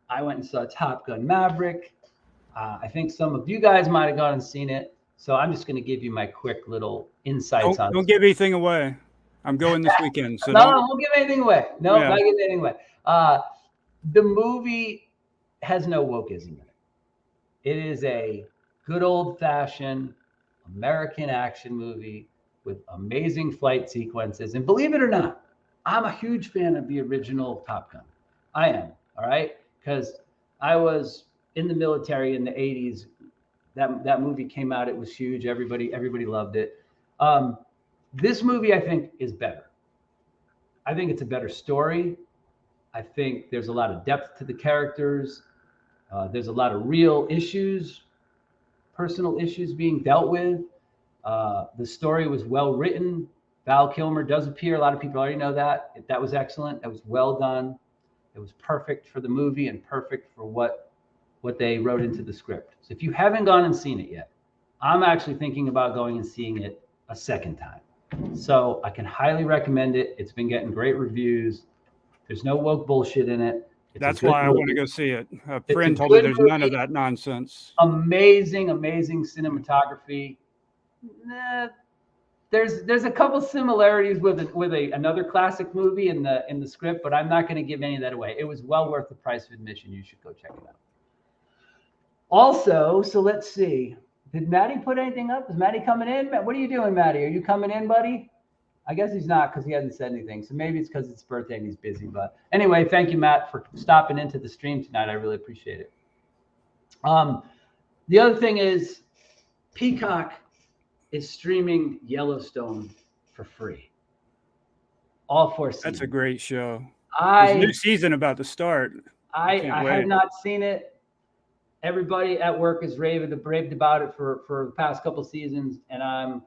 I went and saw Top Gun Maverick. I think some of you guys might have gone and seen it. So I'm just going to give you my quick little insights on. Don't give anything away. I'm going this weekend. So no, I won't give anything away. No, not giving anything away. The movie has no wokeism in it. It is a good old-fashioned American action movie with amazing flight sequences. And believe it or not, I'm a huge fan of the original Top Gun. I am, all right? Because I was in the military in the 80s. That movie came out. It was huge. Everybody loved it. This movie, I think, is better. I think it's a better story. I think there's a lot of depth to the characters. There's a lot of real issues, personal issues being dealt with. The story was well written. Val Kilmer does appear. A lot of people already know that. That was excellent. That was well done. It was perfect for the movie and perfect for what they wrote into the script. So if you haven't gone and seen it yet, I'm actually thinking about going and seeing it a second time. So I can highly recommend it. It's been getting great reviews. There's no woke bullshit in it. That's why I want to go see it. A friend told me there's none of that nonsense. Amazing cinematography. There's a couple similarities with another classic movie in the script, but I'm not going to give any of that away. It was well worth the price of admission. You should go check it out. Also, so let's see. Did Matty put anything up? Is Matty coming in? What are you doing, Matty? Are you coming in, buddy? I guess he's not because he hasn't said anything. So maybe it's because it's his birthday and he's busy. But anyway, thank you, Matt, for stopping into the stream tonight. I really appreciate it. The other thing is Peacock is streaming Yellowstone for free. All 4 seasons. That's a great show. There's a new season about to start. I can't have wait. not seen it. Everybody at work has raved about it for the past couple seasons, and I'm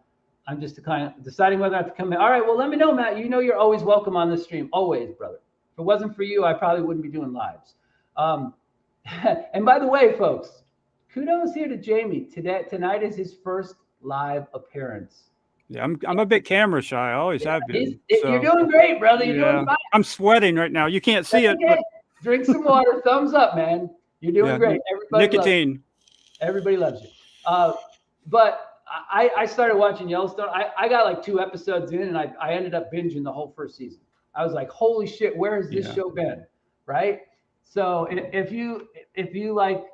just kind of deciding whether or not to come in. All right, well, let me know, Matt. You know you're always welcome on this stream, always, brother. If it wasn't for you, I probably wouldn't be doing lives. And by the way, folks, kudos here to Jamie. Tonight is his first live appearance. Yeah, I'm a bit camera shy. I always have been. You're doing great, brother. You're doing fine. I'm sweating right now. You can't see it. But... Drink some water. Thumbs up, man. You're doing great. Nicotine. Everybody loves you. But I started watching Yellowstone. I got like 2 episodes in, and I ended up binging the whole first season. I was like, holy shit, where has this show been? Right? So if you like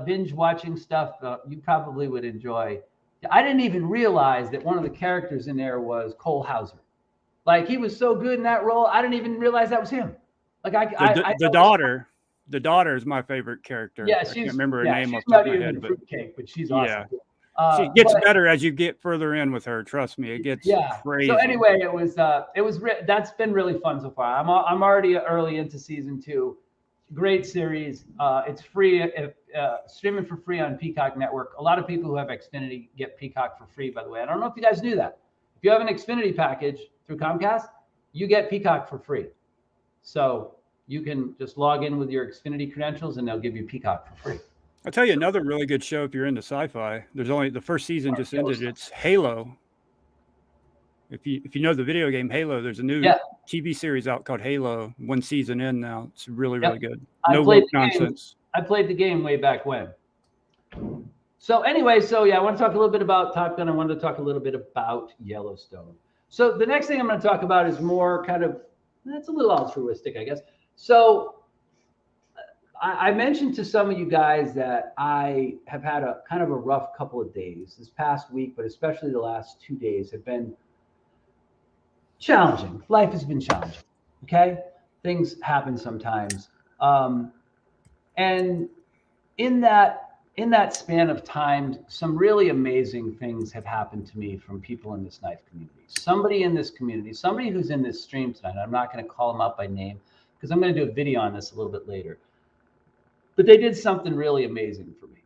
binge watching stuff, you probably would enjoy. I didn't even realize that one of the characters in there was Cole Hauser. Like, he was so good in that role. I didn't even realize that was him. Like the daughter is my favorite character. Yeah, I can't remember her name off the top of my head, but she's awesome. Yeah. She gets better as you get further in with her. Trust me, it gets crazy. So anyway, it was that's been really fun so far. I'm already early into season 2. Great series. It's free, streaming for free on Peacock Network. A lot of people who have Xfinity get Peacock for free, by the way. I don't know if you guys knew that. If you have an Xfinity package through Comcast, you get Peacock for free. So you can just log in with your Xfinity credentials, and they'll give you Peacock for free. I'll tell you another really good show if you're into sci-fi. There's only the first season just ended. It's Halo. If you know the video game Halo, there's a new TV series out called Halo. 1 season in now. It's really good. No woke nonsense. I played the game way back when. So anyway, I want to talk a little bit about Top Gun. I wanted to talk a little bit about Yellowstone. So the next thing I'm going to talk about is more kind of, that's a little altruistic, I guess. So I mentioned to some of you guys that I have had a kind of a rough couple of days this past week, but especially the last 2 days have been challenging. Life has been challenging. Okay. Things happen sometimes. And in that span of time, some really amazing things have happened to me from people in this knife community. Somebody in this community, somebody who's in this stream tonight, I'm not going to call them out by name because I'm going to do a video on this a little bit later. But they did something really amazing for me.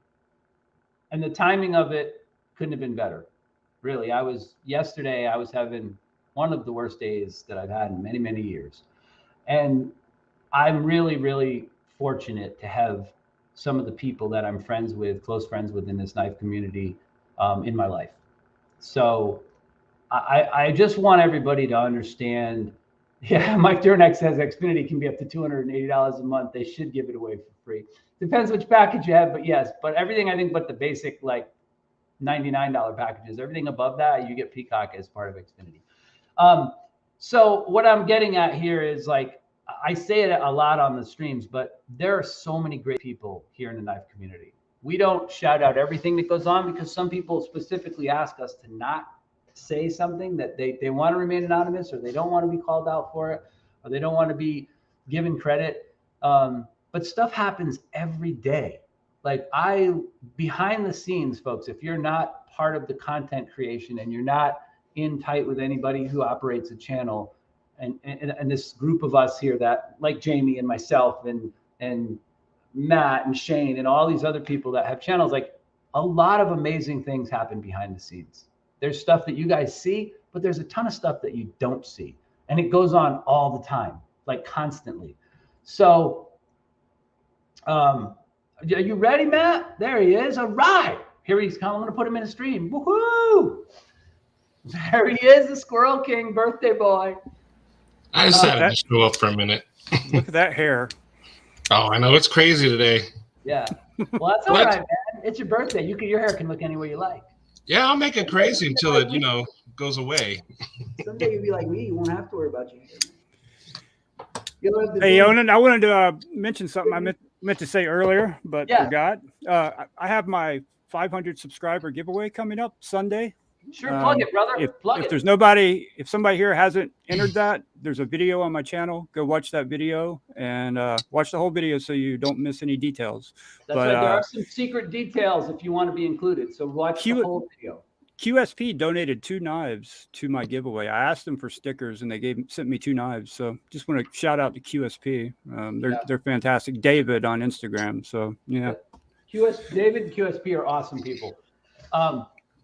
And the timing of it couldn't have been better. Really, yesterday I was having one of the worst days that I've had in many, many years. And I'm really, really fortunate to have some of the people that I'm close friends with in this knife community in my life. So I just want everybody to understand. Yeah, Mike Durneck says Xfinity can be up to $280 a month. They should give it away for free. Depends which package you have, but yes. But everything, I think, but the basic like $99 packages, everything above that, you get Peacock as part of Xfinity. So what I'm getting at here is, like, I say it a lot on the streams, but there are so many great people here in the knife community. We don't shout out everything that goes on because some people specifically ask us to not say something that they want to remain anonymous, or they don't want to be called out for it, or they don't want to be given credit. But stuff happens every day. Like, behind the scenes, folks, if you're not part of the content creation and you're not in tight with anybody who operates a channel, and this group of us here that, like Jamie and myself and Matt and Shane and all these other people that have channels, like, a lot of amazing things happen behind the scenes. There's stuff that you guys see, but there's a ton of stuff that you don't see. And it goes on all the time, like constantly. So, are you ready, Matt? There he is. All right. Here he's coming. I'm going to put him in a stream. Woohoo! There he is, the Squirrel King, birthday boy. I decided to show up for a minute. Look at that hair. Oh, I know. It's crazy today. Yeah. Well, that's all right, man. It's your birthday. Your hair can look any way you like. Yeah, I'll make it crazy until it, goes away. Someday you'll be like me. You won't have to worry about your hair. Hey, Eionan, I wanted to mention something I meant to say earlier, but forgot. I have my 500 subscriber giveaway coming up Sunday. Sure, plug it, brother. If somebody here hasn't entered that, there's a video on my channel. Go watch that video and watch the whole video so you don't miss any details. That's right. There are some secret details if you want to be included. So watch the whole video. QSP donated 2 knives to my giveaway. I asked them for stickers, and they sent me 2 knives. So just want to shout out to QSP. They're fantastic. David on Instagram. So yeah. David and QSP are awesome people.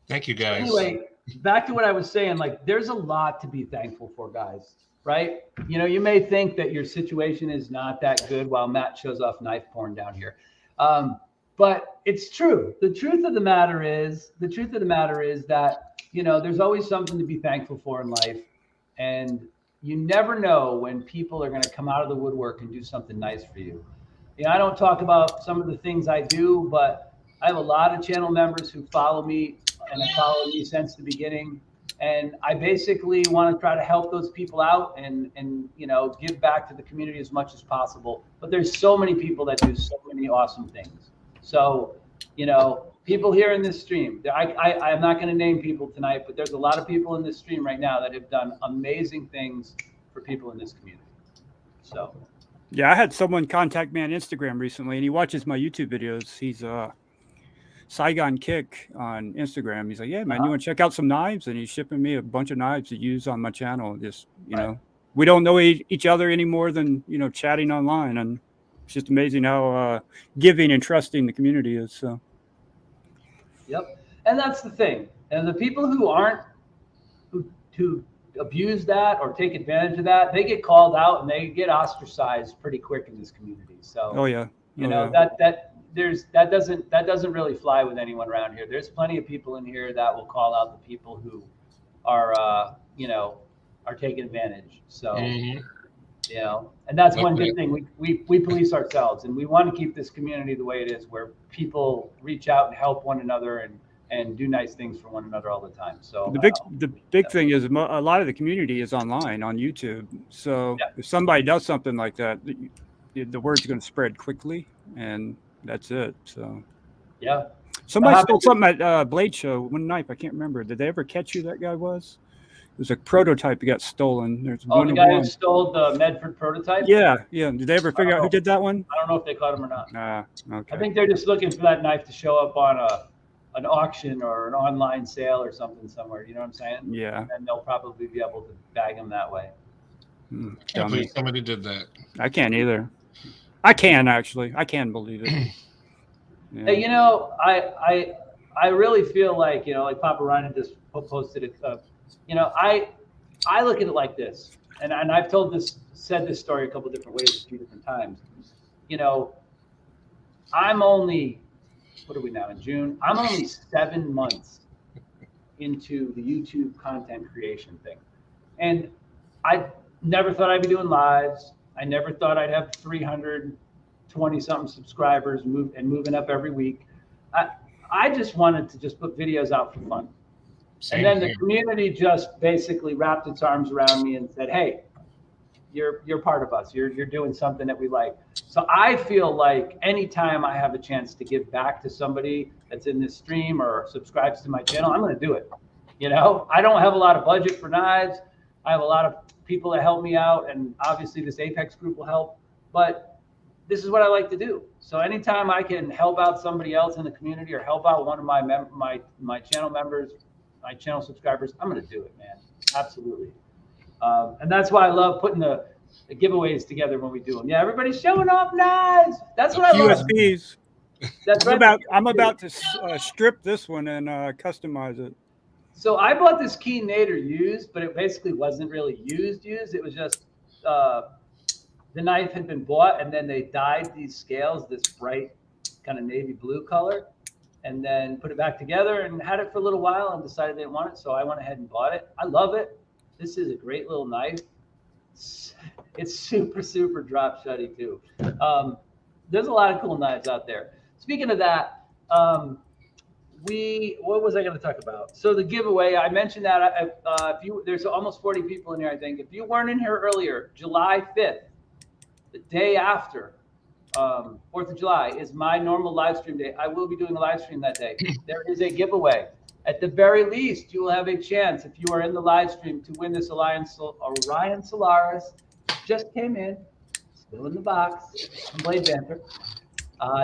Thank you, guys. Anyway, back to what I was saying. Like, there's a lot to be thankful for, guys. Right? You know, you may think that your situation is not that good while Matt shows off knife porn down here. But it's true. The truth of the matter is that, you know, there's always something to be thankful for in life. And you never know when people are going to come out of the woodwork and do something nice for you. You know, I don't talk about some of the things I do, but I have a lot of channel members who follow me and have followed me since the beginning. And I basically want to try to help those people out and you know, give back to the community as much as possible. But there's so many people that do so many awesome things. So, you know, people here in this stream, I'm not going to name people tonight, but there's a lot of people in this stream right now that have done amazing things for people in this community. So, yeah, I had someone contact me on Instagram recently, and he watches my YouTube videos. He's Saigon Kick on Instagram. He's like, yeah, man, you want to check out some knives? And he's shipping me a bunch of knives to use on my channel. Just, you know, we don't know each other any more than, you know, chatting online. And it's just amazing how giving and trusting the community is. So, yep. And that's the thing. And the people who aren't, who abuse that or take advantage of that, they get called out and they get ostracized pretty quick in this community. So, you know, that doesn't really fly with anyone around here. There's plenty of people in here that will call out the people who are, you know, are taking advantage. So, you know, and that's one good thing. We police ourselves, and we want to keep this community the way it is, where people reach out and help one another and do nice things for one another all the time. So the big thing is a lot of the community is online on YouTube. So if somebody does something like that, the word's going to spread quickly, and that's it. So somebody stole something at Blade Show, one knife. I can't remember. Did they ever catch who that guy was? It was a prototype that got stolen. There's the guy who stole the Medford prototype? Yeah. Did they ever figure out who did that one? I don't know if they caught him or not. Okay. I think they're just looking for that knife to show up on an auction or an online sale or something somewhere. You know what I'm saying? Yeah. And they'll probably be able to bag him that way. I can't believe somebody did that. I can't either. I can believe it. Yeah. Hey, you know, I really feel like, you know, like Papa Ryan just posted it. You know, I look at it like this, and I've said this story a couple different ways, a few different times. You know, I'm only, what are we now in June? I'm only 7 months into the YouTube content creation thing, and I never thought I'd be doing lives. I never thought I'd have 320 something subscribers moving up every week. I just wanted to just put videos out for fun. And then the community just basically wrapped its arms around me and said, hey, you're part of us. You're doing something that we like. So I feel like anytime I have a chance to give back to somebody that's in this stream or subscribes to my channel, I'm going to do it. You know, I don't have a lot of budget for knives. I have a lot of people that help me out, and obviously this Apex group will help, but this is what I like to do. So anytime I can help out somebody else in the community or help out one of my channel members, my channel subscribers, I'm going to do it, man. Absolutely. And that's why I love putting the giveaways together when we do them. Yeah, everybody's showing off knives. That's what I love. USBs. That's right. I'm about to strip this one and customize it. So I bought this Key Nader used, but it basically wasn't really used. It was just the knife had been bought, and then they dyed these scales this bright kind of navy blue color, and then put it back together and had it for a little while and decided they didn't want it. So I went ahead and bought it. I love it. This is a great little knife. It's super, super drop shutty too. There's a lot of cool knives out there. Speaking of that, what was I going to talk about? So the giveaway, I mentioned that there's almost 40 people in here, I think. If you weren't in here earlier, July 5th, the day after 4th of July is my normal live stream day. I will be doing a live stream that day. There is a giveaway. At the very least, you will have a chance, if you are in the live stream, to win this Orion Solaris. Just came in, still in the box from Blade Banter.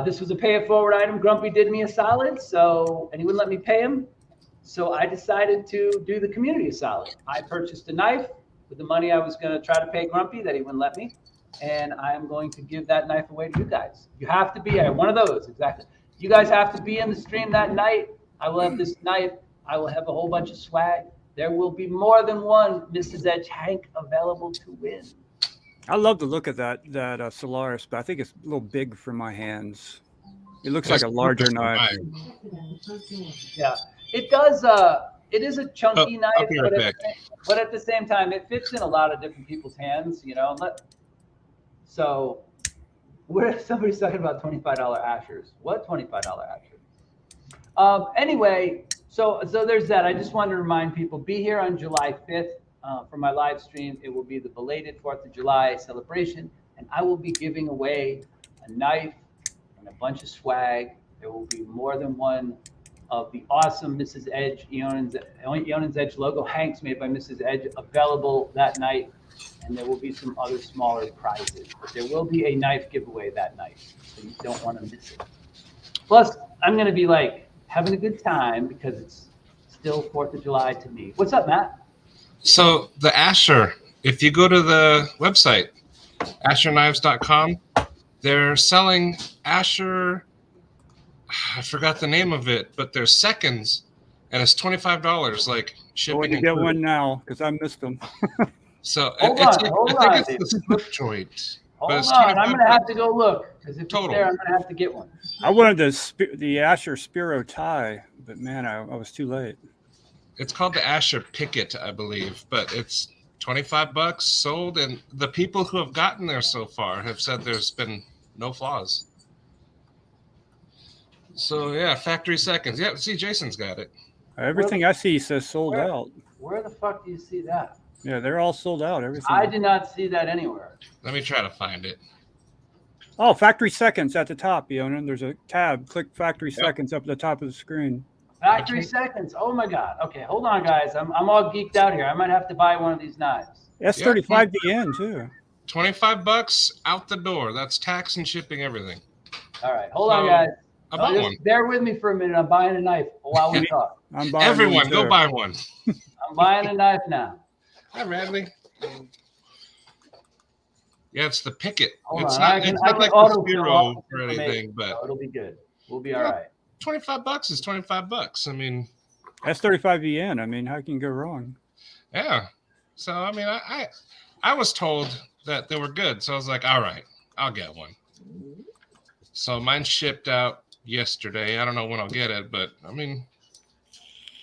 This was a pay it forward item. Grumpy did me a solid, and he wouldn't let me pay him. So I decided to do the community a solid. I purchased a knife with the money I was going to try to pay Grumpy that he wouldn't let me. And I am going to give that knife away to you guys. You have to be one of those, exactly. You guys have to be in the stream that night. I will have this knife. I will have a whole bunch of swag. There will be more than one Mrs. Edge Hank available to win. I love the look of that Solaris, but I think it's a little big for my hands. It looks like a larger knife. Yeah, it does. It is a chunky knife, but at the same time, it fits in a lot of different people's hands. You know. So, somebody's talking about $25 Ashers. What $25 Ashers? Anyway, so there's that. I just wanted to remind people: be here on July 5th for my live stream. It will be the belated 4th of July celebration, and I will be giving away a knife and a bunch of swag. There will be more than one of the awesome Mrs. Edge Eionan's Edge logo Hanks made by Mrs. Edge available that night, and there will be some other smaller prizes. But there will be a knife giveaway that night, so you don't want to miss it. Plus, I'm going to be like having a good time because it's still 4th of July to me. What's up, Matt? So the Asher, if you go to the website, asherknives.com, they're selling Asher, I forgot the name of it, but they're seconds, and it's $25, like shipping. I want to get one now because I missed them. So I think it's the slip joint. Hold on, I'm going to have to go look because if Total. it's there, I'm going to have to get one. I wanted the Asher Spiro tie, but man, I was too late. It's called the Asher Picket, I believe, but it's $25 sold, and the people who have gotten there so far have said there's been no flaws. So yeah, factory seconds. Yeah, see, Jason's got it. Everything I see says sold out. Where the fuck do you see that? Yeah, they're all sold out. Everything. I did not see that anywhere. Let me try to find it. Oh, factory seconds at the top, Eionan. There's a tab. Click factory seconds up at the top of the screen. Factory seconds. Oh my God. Okay, hold on, guys. I'm all geeked out here. I might have to buy one of these knives. S35 DN too. $25 out the door. That's tax and shipping, everything. All right, hold on, guys. I bought one. Bear with me for a minute. I'm buying a knife while we talk. I'm buying Everyone, go buy one. I'm buying a knife now. Hi, Radley. Yeah, it's the Picket. It's not like the Spiro or anything, but it'll be good. We'll be all right. $25 is $25. I mean, S35VN. I mean, how can you go wrong? Yeah. So I mean, I was told that they were good, so I was like, all right, I'll get one. So mine shipped out yesterday. I don't know when I'll get it, but I mean,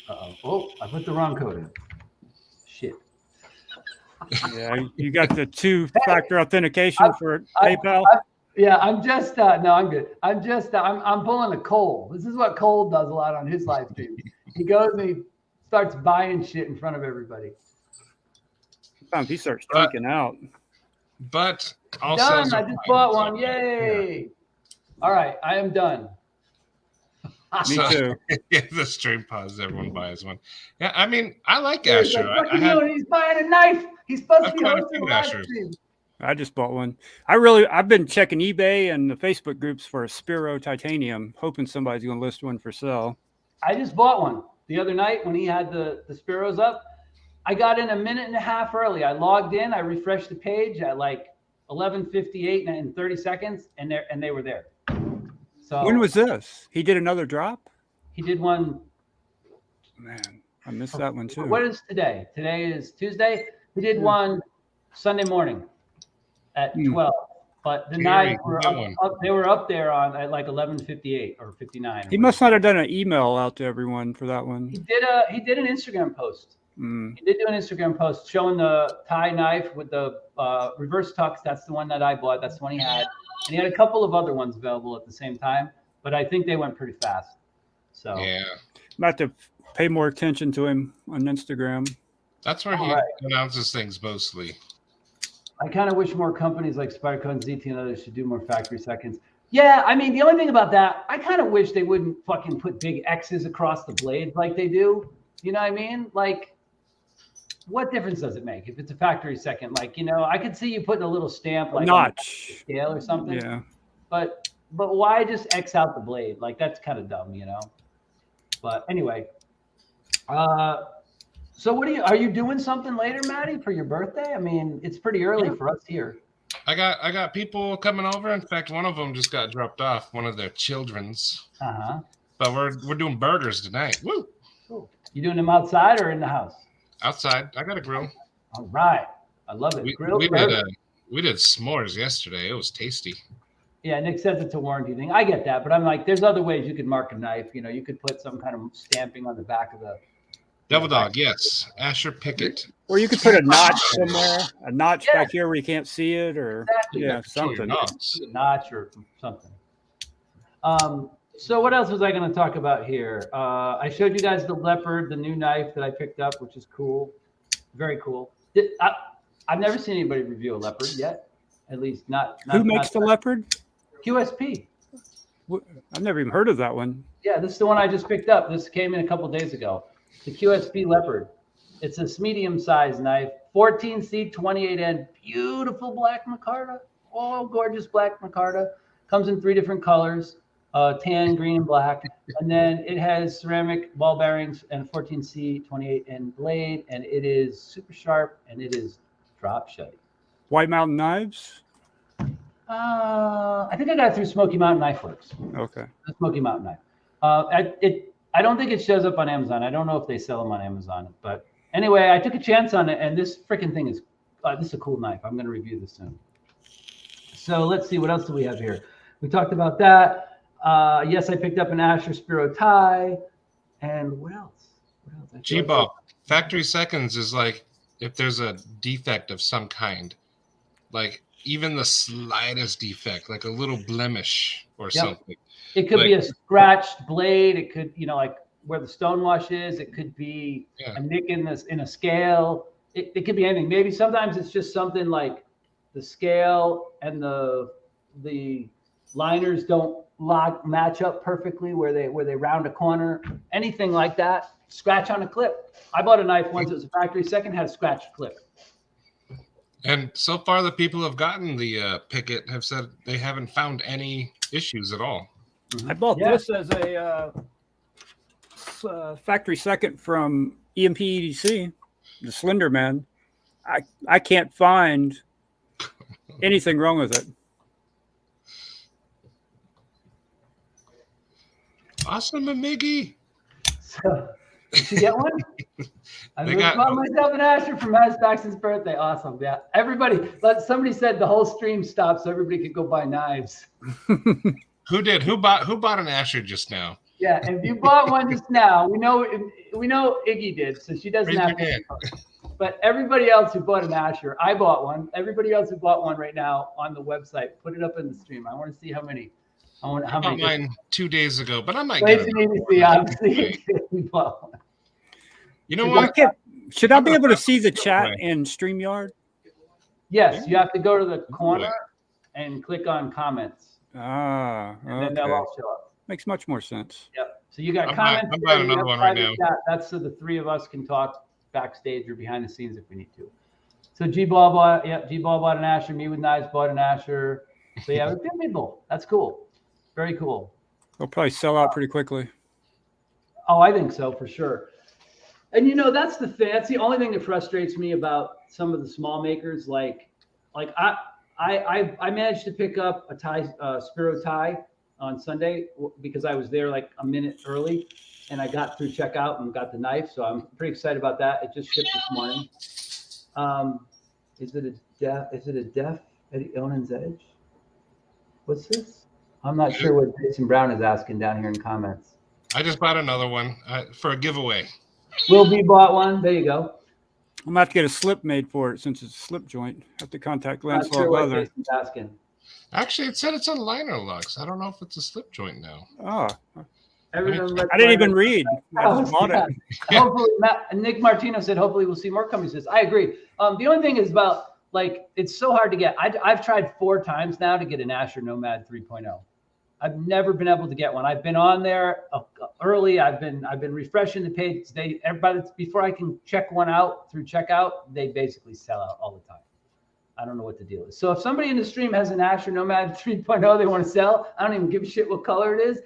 oh, I put the wrong code in. Shit. Yeah, you got the two-factor authentication for PayPal. Yeah, I'm just no, I'm good. I'm pulling a Cole. This is what Cole does a lot on his live stream. He goes and he starts buying shit in front of everybody. Sometimes he starts freaking out. But also, done. I just bought one. Yay! Yeah. All right, I am done. Me too. Yeah, the stream pause. Everyone buys one. Yeah, I mean, I like Asher. He's buying a knife. He's supposed to be hosting a live stream. I just bought one. I've been checking eBay and the Facebook groups for a Spiro titanium, hoping somebody's going to list one for sale. I just bought one the other night when he had the Spiros up. I got in a minute and a half early. I logged in. I refreshed the page at like 11:58 and 30 seconds, and they were there. So when was this? He did another drop? He did one. Man, I missed that one too. What is today? Today is Tuesday. He did one Sunday morning at 12. But the knives were up, they were up there at like 11:58 or 59. He must not have done an email out to everyone for that one. He did an Instagram post. He did do an Instagram post showing the tie knife with the reverse tucks. That's the one that I bought. That's the one he had. And he had a couple of other ones available at the same time, but I think they went pretty fast. So yeah, I'm about to pay more attention to him on Instagram. That's where he announces things mostly. I kind of wish more companies like Spyderco and ZT and others should do more factory seconds. Yeah, I mean, the only thing about that, I kind of wish they wouldn't fucking put big X's across the blades like they do. You know what I mean? Like, what difference does it make if it's a factory second? Like, you know, I could see you putting a little stamp like notch scale or something. Yeah. But why just X out the blade? Like, that's kind of dumb, you know? But anyway, So are you doing something later, Maddie, for your birthday? I mean, it's pretty early for us here. I got people coming over. In fact, one of them just got dropped off, one of their children's. But we're doing burgers tonight. Woo! Cool. You doing them outside or in the house? Outside. I got a grill. All right. I love it. We did s'mores yesterday. It was tasty. Yeah, Nick says it's a warranty thing. I get that, but I'm like, there's other ways you could mark a knife. You know, you could put some kind of stamping on the back of the Devil Dog, yes. Asher Pickett. Or you could put a notch somewhere, a notch back here where you can't see it, or something. A notch or something. So what else was I going to talk about here? I showed you guys the Leopard, the new knife that I picked up, which is cool. Very cool. I've never seen anybody review a Leopard yet. At least not. Who makes the Leopard? QSP. I've never even heard of that one. Yeah, this is the one I just picked up. This came in a couple days ago. The QSP Leopard. It's a medium-sized knife, 14C, 28N, beautiful black micarta. Oh, gorgeous black micarta. Comes in 3 different colors, tan, green, and black. And then it has ceramic ball bearings and 14C, 28N blade, and it is super sharp, and it is drop shutty. White Mountain Knives? I think I got it through Smoky Mountain Knife Works. Okay. The Smoky Mountain knife. I don't think it shows up on Amazon. I don't know if they sell them on Amazon. But anyway, I took a chance on it, and this freaking thing is this is a cool knife. I'm going to review this soon. So let's see. What else do we have here? We talked about that. Yes, I picked up an Asher Spiro tie. And what else? G-Bob. Factory Seconds is like if there's a defect of some kind. Like even the slightest defect, like a little blemish or something. It could be a scratched blade. It could, like where the stonewash is. It could be a nick in a scale. It could be anything. Maybe sometimes it's just something like the scale and the liners don't match up perfectly where they round a corner. Anything like that. Scratch on a clip. I bought a knife once. It was a factory second, had a scratched clip. And so far, the people who have gotten the Pickett have said they haven't found any issues at all. I bought this as a factory second from EMP EDC, the Slender Man. I can't find anything wrong with it. Awesome, Miggy. So, did you get one? I bought myself an Asher for Matt Paxton's birthday. Awesome. Yeah. Everybody, somebody said the whole stream stopped so everybody could go buy knives. Who did? Who bought an Asher just now? Yeah, if you bought one just now, we know Iggy did, so she doesn't have to. But everybody else who bought an Asher, I bought one. Everybody else who bought one right now on the website, put it up in the stream. I want to see how many. I bought mine 2 days ago, but I might get it. Obviously, we bought one. You know what? Should I be able to see the chat in StreamYard? Yes, you have to go to the corner and click on comments. And then they'll all show up. Makes much more sense. Yep. So you got comments. I'm buying another one right now. That's so the 3 of us can talk backstage or behind the scenes if we need to. So G-Ball bought an Asher. Me with Knives bought an Asher. So yeah, we're people. That's cool. Very cool. They'll probably sell out pretty quickly. Oh, I think so for sure. And that's the thing. That's the only thing that frustrates me about some of the small makers. Like I managed to pick up a Spiro tie on Sunday because I was there like a minute early, and I got through checkout and got the knife. So I'm pretty excited about that. It just shipped this morning. Is it a def Eionan's Edge? What's this? I'm not sure what Jason Brown is asking down here in comments. I just bought another one for a giveaway. Will B bought one. There you go. I'm gonna have to get a slip made for it since it's a slip joint. I have to contact Lancelot Leather. Asking. Actually, it said it's a liner lux. I don't know if it's a slip joint now. Oh, I didn't even read. I just bought it. Hopefully, Nick Martino said, hopefully we'll see more companies. I agree. The only thing is about it's so hard to get. I've tried 4 times now to get an Asher Nomad 3.0. I've never been able to get one. I've been on there early. I've been refreshing the page. Before I can check one out through checkout, they basically sell out all the time. I don't know what the deal is. So if somebody in the stream has an Asher Nomad 3.0 they want to sell, I don't even give a shit what color it is.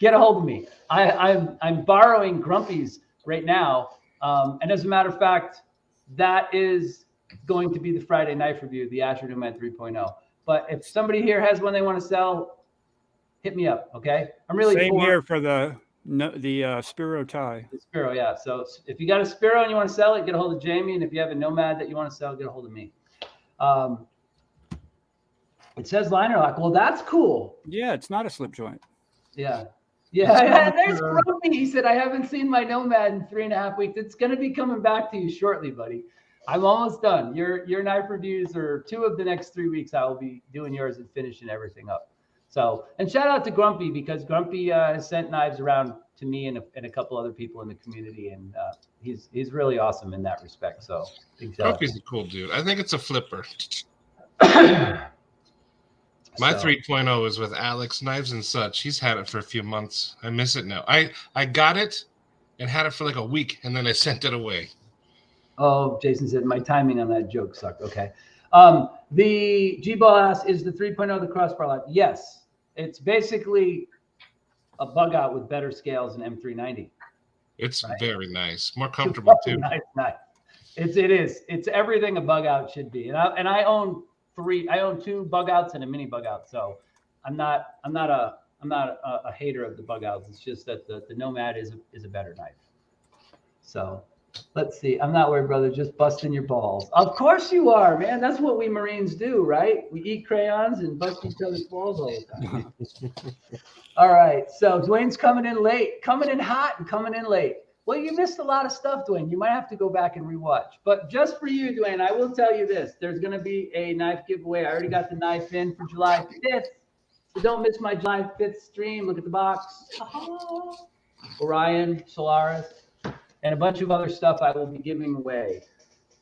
Get a hold of me. I'm borrowing Grumpy's right now. And as a matter of fact, that is going to be the Friday knife review, the Asher Nomad 3.0. But if somebody here has one they want to sell, hit me up, okay? I'm really Same here for the Spiro tie. The Spiro, yeah. So if you got a Spiro and you want to sell it, get a hold of Jamie. And if you have a Nomad that you want to sell, get a hold of me. It says liner lock. Well, that's cool. Yeah, it's not a slip joint. Yeah. Yeah, there's Grumpy. He said, I haven't seen my Nomad in 3.5 weeks. It's going to be coming back to you shortly, buddy. I'm almost done. Your knife reviews are 2 of the next 3 weeks. I will be doing yours and finishing everything up. So, and shout out to Grumpy, because Grumpy has sent knives around to me and a couple other people in the community, and he's really awesome in that respect. So, Grumpy's a cool dude. I think it's a flipper. My 3.0 is with Alex Knives and Such. He's had it for a few months. I miss it now. I got it and had it for like a week, and then I sent it away. Oh, Jason said my timing on that joke sucked. Okay. The G-Ball asks, is the 3.0 the crossbar lock? Yes. It's basically a bug out with better scales than M390. It's very nice. More comfortable too. Nice. It is. It's everything a bug out should be. And I own 2 bug outs and a mini bug out. So I'm not a hater of the bug outs. It's just that the Nomad is a better knife. So let's see. I'm not worried, brother. Just busting your balls. Of course you are, man. That's what we Marines do, right? We eat crayons and bust each other's balls all the time. All right. So Dwayne's coming in late, coming in hot and coming in late. Well, you missed a lot of stuff, Dwayne. You might have to go back and rewatch. But just for you, Dwayne, I will tell you this. There's going to be a knife giveaway. I already got the knife in for July 5th. So don't miss my July 5th stream. Look at the box. Orion, Solaris, and a bunch of other stuff I will be giving away.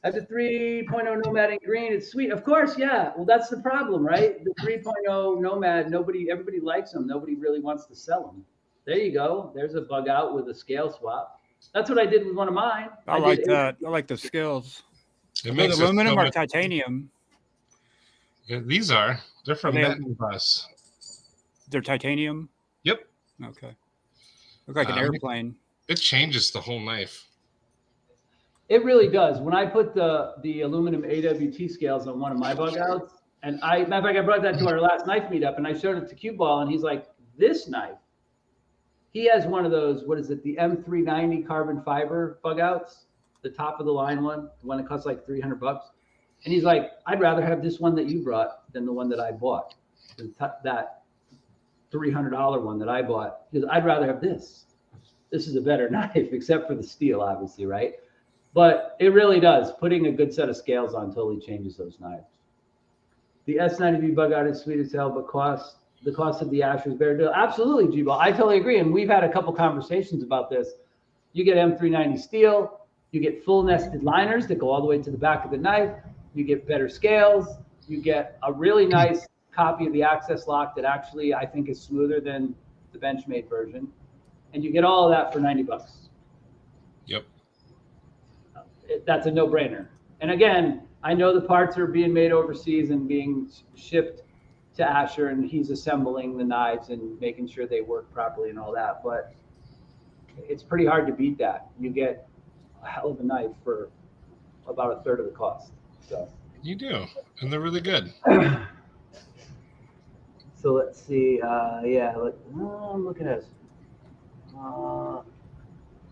I have the 3.0 Nomad in green. It's sweet. Of course, yeah. Well, that's the problem, right? The 3.0 Nomad, everybody likes them. Nobody really wants to sell them. There you go. There's a bug out with a scale swap. That's what I did with one of mine. I like that. I like the scales. It makes aluminum or titanium? Yeah, these are. They're from Bus. They're titanium? Yep. Okay. Look like an airplane. It changes the whole knife. It really does. When I put the aluminum AWT scales on one of my bug outs, and matter of fact, I brought that to our last knife meetup, and I showed it to Q Ball, and he's like, this knife. He has one of those, what is it, the M390 carbon fiber bug outs, the top of the line one, the one that costs like $300. And he's like, I'd rather have this one that you brought than the one that I bought. That $300 one that I bought, because I'd rather have this. This is a better knife, except for the steel, obviously, right? But it really does. Putting a good set of scales on totally changes those knives. The S90V bug out is sweet as hell, but the cost of the Asher is better deal. Absolutely, G-Ball. I totally agree. And we've had a couple conversations about this. You get M390 steel, you get full nested liners that go all the way to the back of the knife, you get better scales, you get a really nice copy of the access lock that actually I think is smoother than the Benchmade version. And you get all of that for $90. Yep. That's a no-brainer. And again, I know the parts are being made overseas and being shipped to Asher, and he's assembling the knives and making sure they work properly and all that. But it's pretty hard to beat that. You get a hell of a knife for about a third of the cost. So you do, and they're really good. So let's see. I'm looking at this.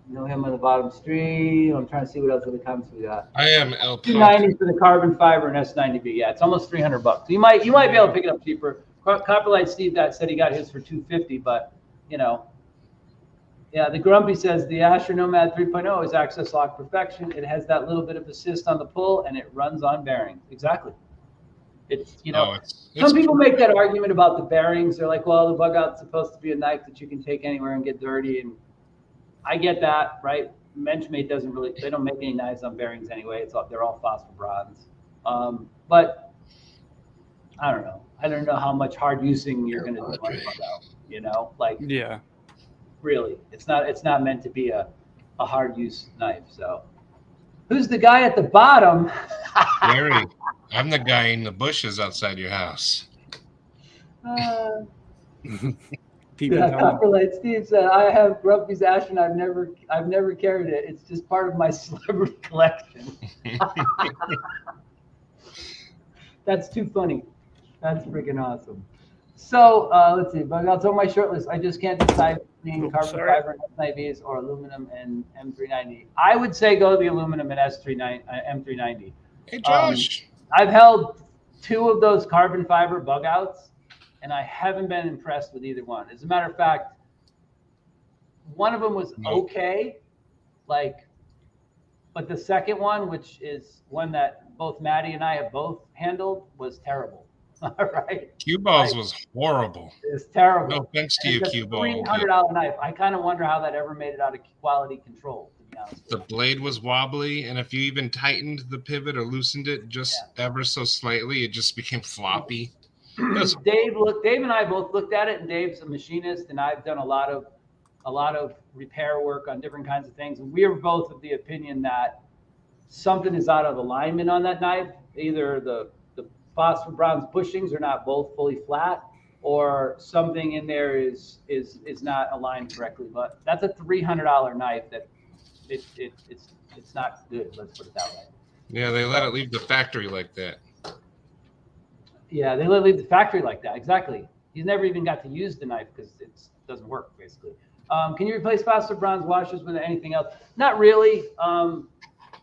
Him on the bottom stream. I'm trying to see what else with the comments we got. I am El 290 for the carbon fiber and S90B. Yeah, it's almost $300. You might be able to pick it up cheaper. Copperlight Steve said he got his for $250, but yeah. The Grumpy says the Asher Nomad 3.0 is access lock perfection. It has that little bit of assist on the pull, and it runs on bearings. Exactly. It's some people make that argument about the bearings. They're like, well, the bug out's supposed to be a knife that you can take anywhere and get dirty, and I get that, right? Benchmade they don't make any knives on bearings anyway. They're all phosphor bronze. But I don't know. I don't know how much hard using you're going to do on a bug out, yeah, really, it's not meant to be a hard use knife. So who's the guy at the bottom? Larry, I'm the guy in the bushes outside your house. people's home. Copperlight Steve said, "I have Grumpy's Ash and I've never carried it. It's just part of my celebrity collection." That's too funny. That's freaking awesome. So let's see. But I'll tell my short list. I just can't decide between carbon fiber and S90s or aluminum and M390. I would say go the aluminum and M390. Hey, Josh. I've held 2 of those carbon fiber bug outs, and I haven't been impressed with either one. As a matter of fact, one of them was okay, but the second one, which is one that both Maddie and I have both handled, was terrible. All right. Cue balls was horrible. It's terrible. No thanks to you, cue ball. $300 knife. I kind of wonder how that ever made it out of quality control, to be honest. The blade was wobbly, and if you even tightened the pivot or loosened it just ever so slightly, it just became floppy. Dave and I both looked at it, and Dave's a machinist, and I've done a lot of repair work on different kinds of things, and we are both of the opinion that something is out of alignment on that knife. Either the phosphor bronze bushings are not both fully flat, or something in there is not aligned correctly. But that's a $300 knife that it's not good. Let's put it that way. Yeah, they let it leave the factory like that. Yeah, they let it leave the factory like that. Exactly. He's never even got to use the knife because it doesn't work, basically. Can you replace phosphor bronze washers with anything else? Not really.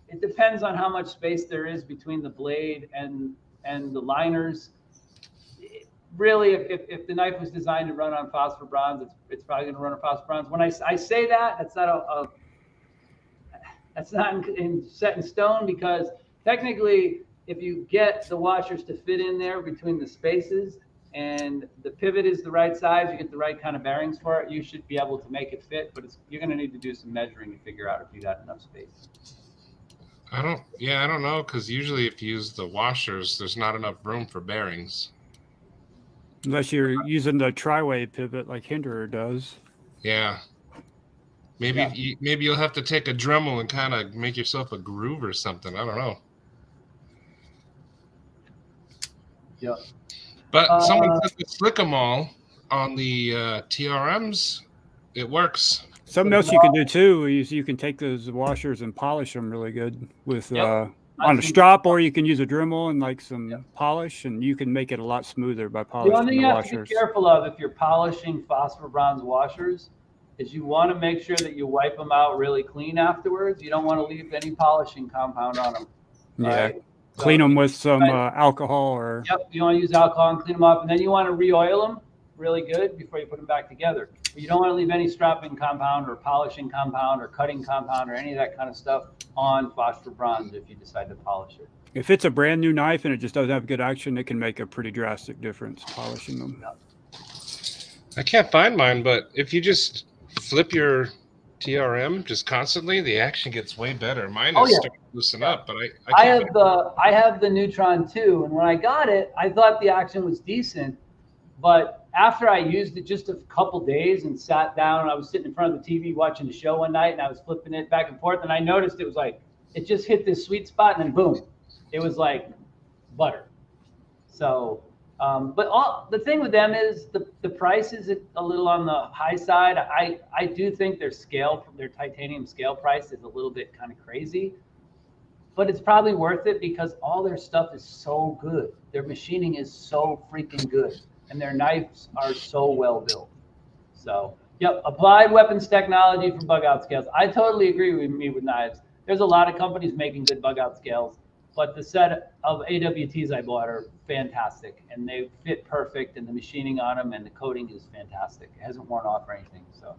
It depends on how much space there is between the blade and the liners. Really, if the knife was designed to run on phosphor bronze, it's probably going to run on phosphor bronze. When I say that, that's not set in stone, because technically, if you get the washers to fit in there between the spaces and the pivot is the right size, you get the right kind of bearings for it, you should be able to make it fit. But you're going to need to do some measuring to figure out if you got enough space. I don't know, because usually if you use the washers, there's not enough room for bearings. Unless you're using the tri-way pivot like Hinderer does. Yeah. Maybe you'll have to take a Dremel and kind of make yourself a groove or something. I don't know. Yeah. But someone said to slick them all on the TRMs. It works. Something else you can do too is you can take those washers and polish them really good with on a strop, or you can use a Dremel and like some polish, and you can make it a lot smoother by polishing the washers. The only thing you have to be careful of if you're polishing phosphor bronze washers is you want to make sure that you wipe them out really clean afterwards. You don't want to leave any polishing compound on them. Right? Yeah. Clean them with some alcohol or. Yep. You want to use alcohol and clean them off, and then you want to re-oil them really good before you put them back together. But you don't want to leave any strapping compound or polishing compound or cutting compound or any of that kind of stuff on phosphor bronze if you decide to polish it. If it's a brand new knife and it just doesn't have good action, it can make a pretty drastic difference polishing them. Yep. I can't find mine, but if you just flip your TRM just constantly, the action gets way better. Mine is starting to loosen up, but I have the Neutron too, and when I got it, I thought the action was decent, but after I used it just a couple days and sat down, I was sitting in front of the TV watching the show one night, and I was flipping it back and forth, and I noticed it was like it just hit this sweet spot, and then boom, it was like butter. So. But the thing with them is the price is a little on the high side. I do think their titanium scale price is a little bit kind of crazy, but it's probably worth it because all their stuff is so good. Their machining is so freaking good, and their knives are so well built. So, yep, applied weapons technology for bug out scales. I totally agree with knives. There's a lot of companies making good bug out scales, but the set of AWTs I bought are fantastic, and they fit perfect, and the machining on them and the coating is fantastic. It hasn't worn off or anything. So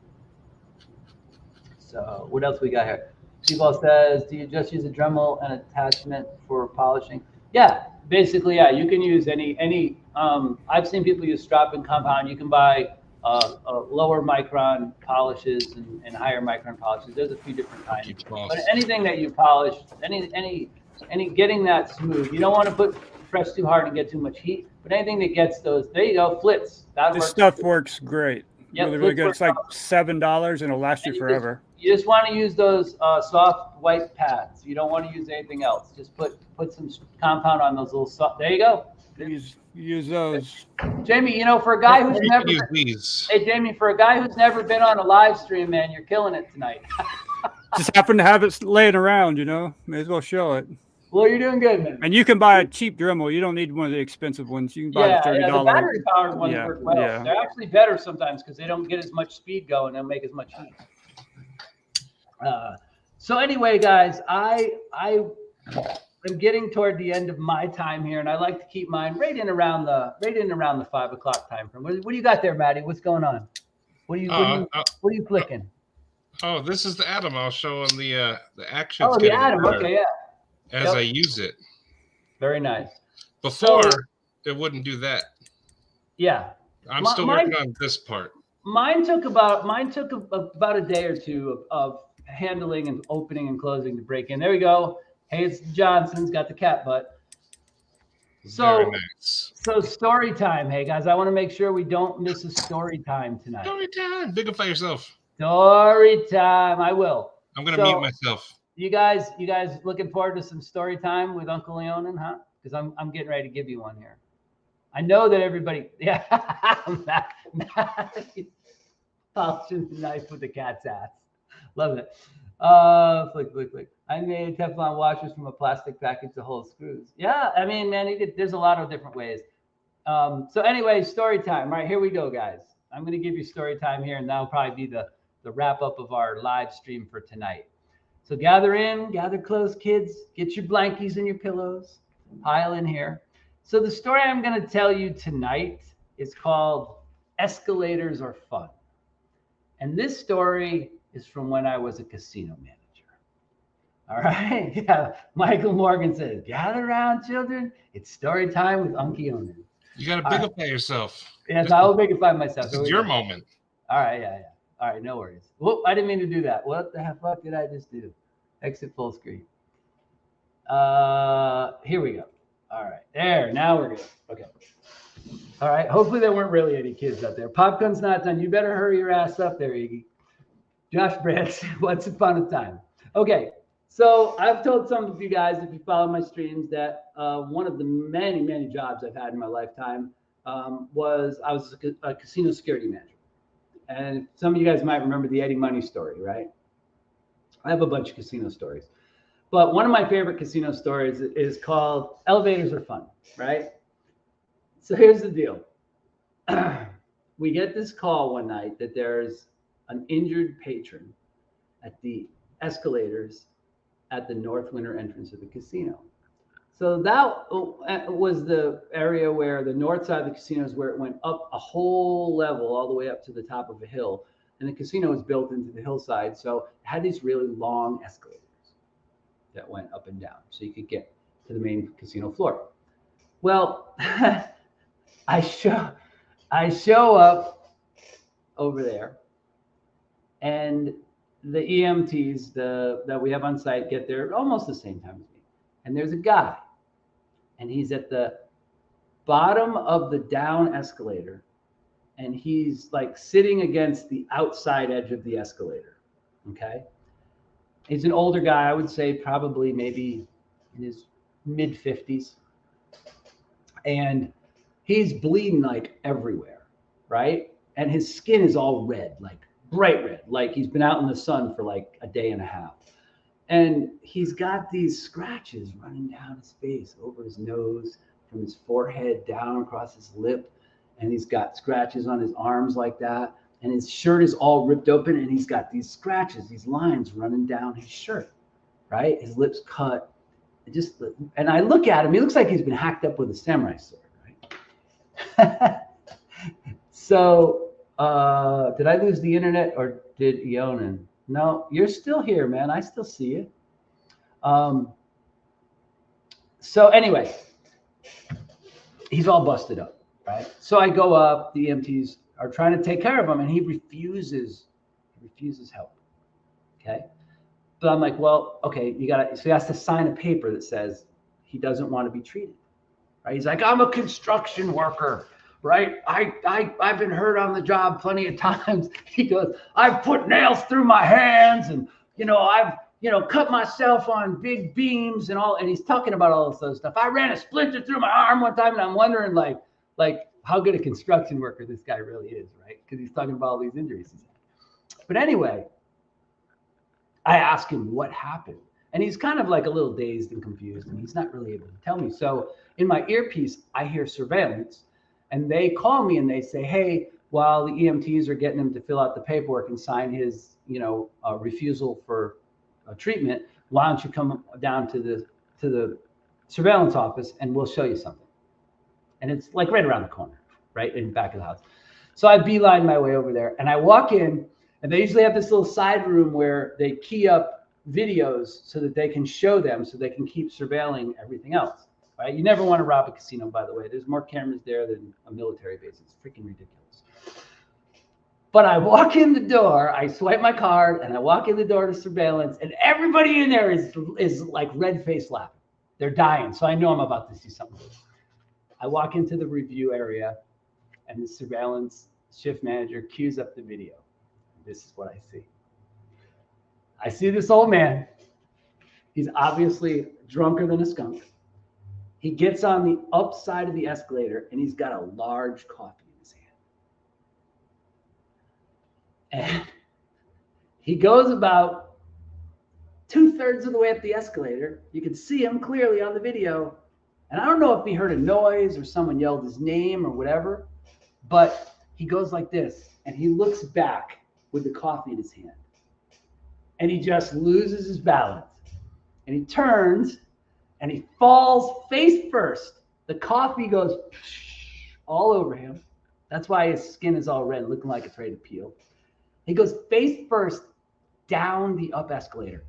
what else we got here? T-Ball says, do you just use a Dremel and attachment for polishing? Yeah, basically, yeah. You can use any. I've seen people use strap-in compound. You can buy lower micron polishes and higher micron polishes. There's a few different kinds. But anything that you polish, any getting that smooth. You don't want to press too hard and get too much heat, but anything that gets those, there you go, flits. This stuff works great. Yep, really good. It's like $7 and it'll last you forever. You just want to use those soft white pads. You don't want to use anything else. Just put some compound on those little soft. There you go. Use those. Jamie, you know, for a guy who's You never can use these. hey Jamie, for a guy who's never been on a live stream, man, you're killing it tonight. Just happen to have it laying around, you know. May as well show it. Well, you're doing good, man. And you can buy a cheap Dremel. You don't need one of the expensive ones. You can buy the $30. The battery powered ones work well. Yeah. They're actually better sometimes because they don't get as much speed going. They don't make as much heat. So anyway, guys, I am getting toward the end of my time here, and I like to keep mine right in around the 5 o'clock time frame. What do you got there, Maddie? What's going on? What are you flicking? Oh, this is the Atom. I'll show on the action. Oh, the Atom. Okay, yeah. As I use it. Very nice. Before, it wouldn't do that. Yeah. I'm still working on this part. Mine took about a day or two of handling and opening and closing to break in. There we go. Hey, it's Johnson's got the cat butt. So, very nice. So story time. Hey guys, I want to make sure we don't miss a story time tonight. Story time. Bigify yourself. Story time. I will. I'm gonna mute myself. You guys looking forward to some story time with Uncle Eionan, huh? Because I'm getting ready to give you one here. I know that everybody, polishing the knife with the cat's ass. Love it. Flick. I made Teflon washers from a plastic package to hold screws. Yeah, I mean, man, there's a lot of different ways. So anyway, story time. All right, here we go, guys. I'm going to give you story time here, and that'll probably be the wrap up of our live stream for tonight. So gather close, kids. Get your blankies and your pillows. Pile in here. So the story I'm going to tell you tonight is called Escalators Are Fun. And this story is from when I was a casino manager. All right. Yeah. Michael Morgan says, gather around, children. It's story time with Uncle Eionan. You got to bigify yourself. Yes, I will bigify myself. This is your moment. All right. Yeah. All right. No worries. Whoop, I didn't mean to do that. What the fuck did I just do? Exit full screen. Here we go. All right. There. Now we're good. Okay. All right. Hopefully there weren't really any kids out there. Popcorn's not done. You better hurry your ass up there, Iggy. Josh Brandt, once upon a time. Okay. So I've told some of you guys, if you follow my streams, that one of the many, many jobs I've had in my lifetime was I was a casino security manager. And some of you guys might remember the Eddie Money story, right? I have a bunch of casino stories. But one of my favorite casino stories is called Elevators Are Fun, right? So here's the deal. We get this call one night that there's an injured patron at the escalators at the north winter entrance of the casino. So that was the area where the north side of the casino is where it went up a whole level all the way up to the top of a hill. And the casino was built into the hillside. So it had these really long escalators that went up and down so you could get to the main casino floor. Well, I show up over there, and the EMTs that we have on site get there almost the same time as me. And there's a guy, and he's at the bottom of the down escalator, and he's like sitting against the outside edge of the escalator. Okay. He's an older guy, I would say probably maybe in his mid 50s. And he's bleeding like everywhere, right? And his skin is all red, like bright red, like he's been out in the sun for like a day and a half. And he's got these scratches running down his face, over his nose, from his forehead down across his lip. And he's got scratches on his arms like that. And his shirt is all ripped open, and he's got these scratches, these lines running down his shirt, right? His lips cut. And I look at him, he looks like he's been hacked up with a samurai sword, right? So, did I lose the internet, or did Eionan? No, you're still here, man. I still see you. So anyway, he's all busted up, right? So I go up, the EMTs are trying to take care of him, and he refuses help. Okay. But I'm like, well, okay, so he has to sign a paper that says he doesn't want to be treated. Right? He's like, I'm a construction worker, right? I've been hurt on the job plenty of times. He goes, I've put nails through my hands, and I've cut myself on big beams and all. And he's talking about all this other stuff. I ran a splinter through my arm one time, and I'm wondering like how good a construction worker this guy really is, right? Because he's talking about all these injuries he's had. But anyway, I asked him what happened. And he's kind of like a little dazed and confused, and he's not really able to tell me. So in my earpiece, I hear surveillance, and they call me and they say, hey, while the EMTs are getting him to fill out the paperwork and sign his, refusal for treatment, why don't you come down to the surveillance office and we'll show you something. And it's like right around the corner, right in the back of the house. So I beeline my way over there, and I walk in, and they usually have this little side room where they key up videos so that they can show them, so they can keep surveilling everything else, right? You never want to rob a casino, by the way. There's more cameras there than a military base. It's freaking ridiculous. But I walk in the door, I swipe my card, and I walk in the door to surveillance, and everybody in there is like red-faced laughing. They're dying, so I know I'm about to see something. I walk into the review area, and the surveillance shift manager cues up the video. This is what I see. I see this old man. He's obviously drunker than a skunk. He gets on the upside of the escalator, and he's got a large coffee in his hand. And he goes about 2/3 of the way up the escalator. You can see him clearly on the video. And I don't know if he heard a noise or someone yelled his name or whatever, but he goes like this, and he looks back with the coffee in his hand. And he just loses his balance. And he turns, and he falls face first. The coffee goes all over him. That's why his skin is all red, looking like it's ready to peel. He goes face first down the up escalator.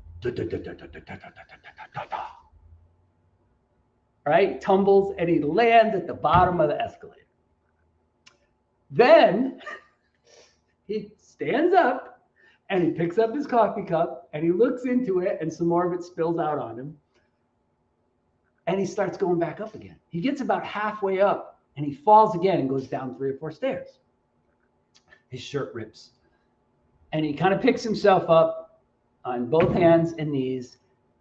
Right? Tumbles, and he lands at the bottom of the escalator. Then he stands up, and he picks up his coffee cup, and he looks into it, and some more of it spills out on him. And he starts going back up again. He gets about halfway up, and he falls again and goes down 3 or 4 stairs. His shirt rips. And he kind of picks himself up on both hands and knees,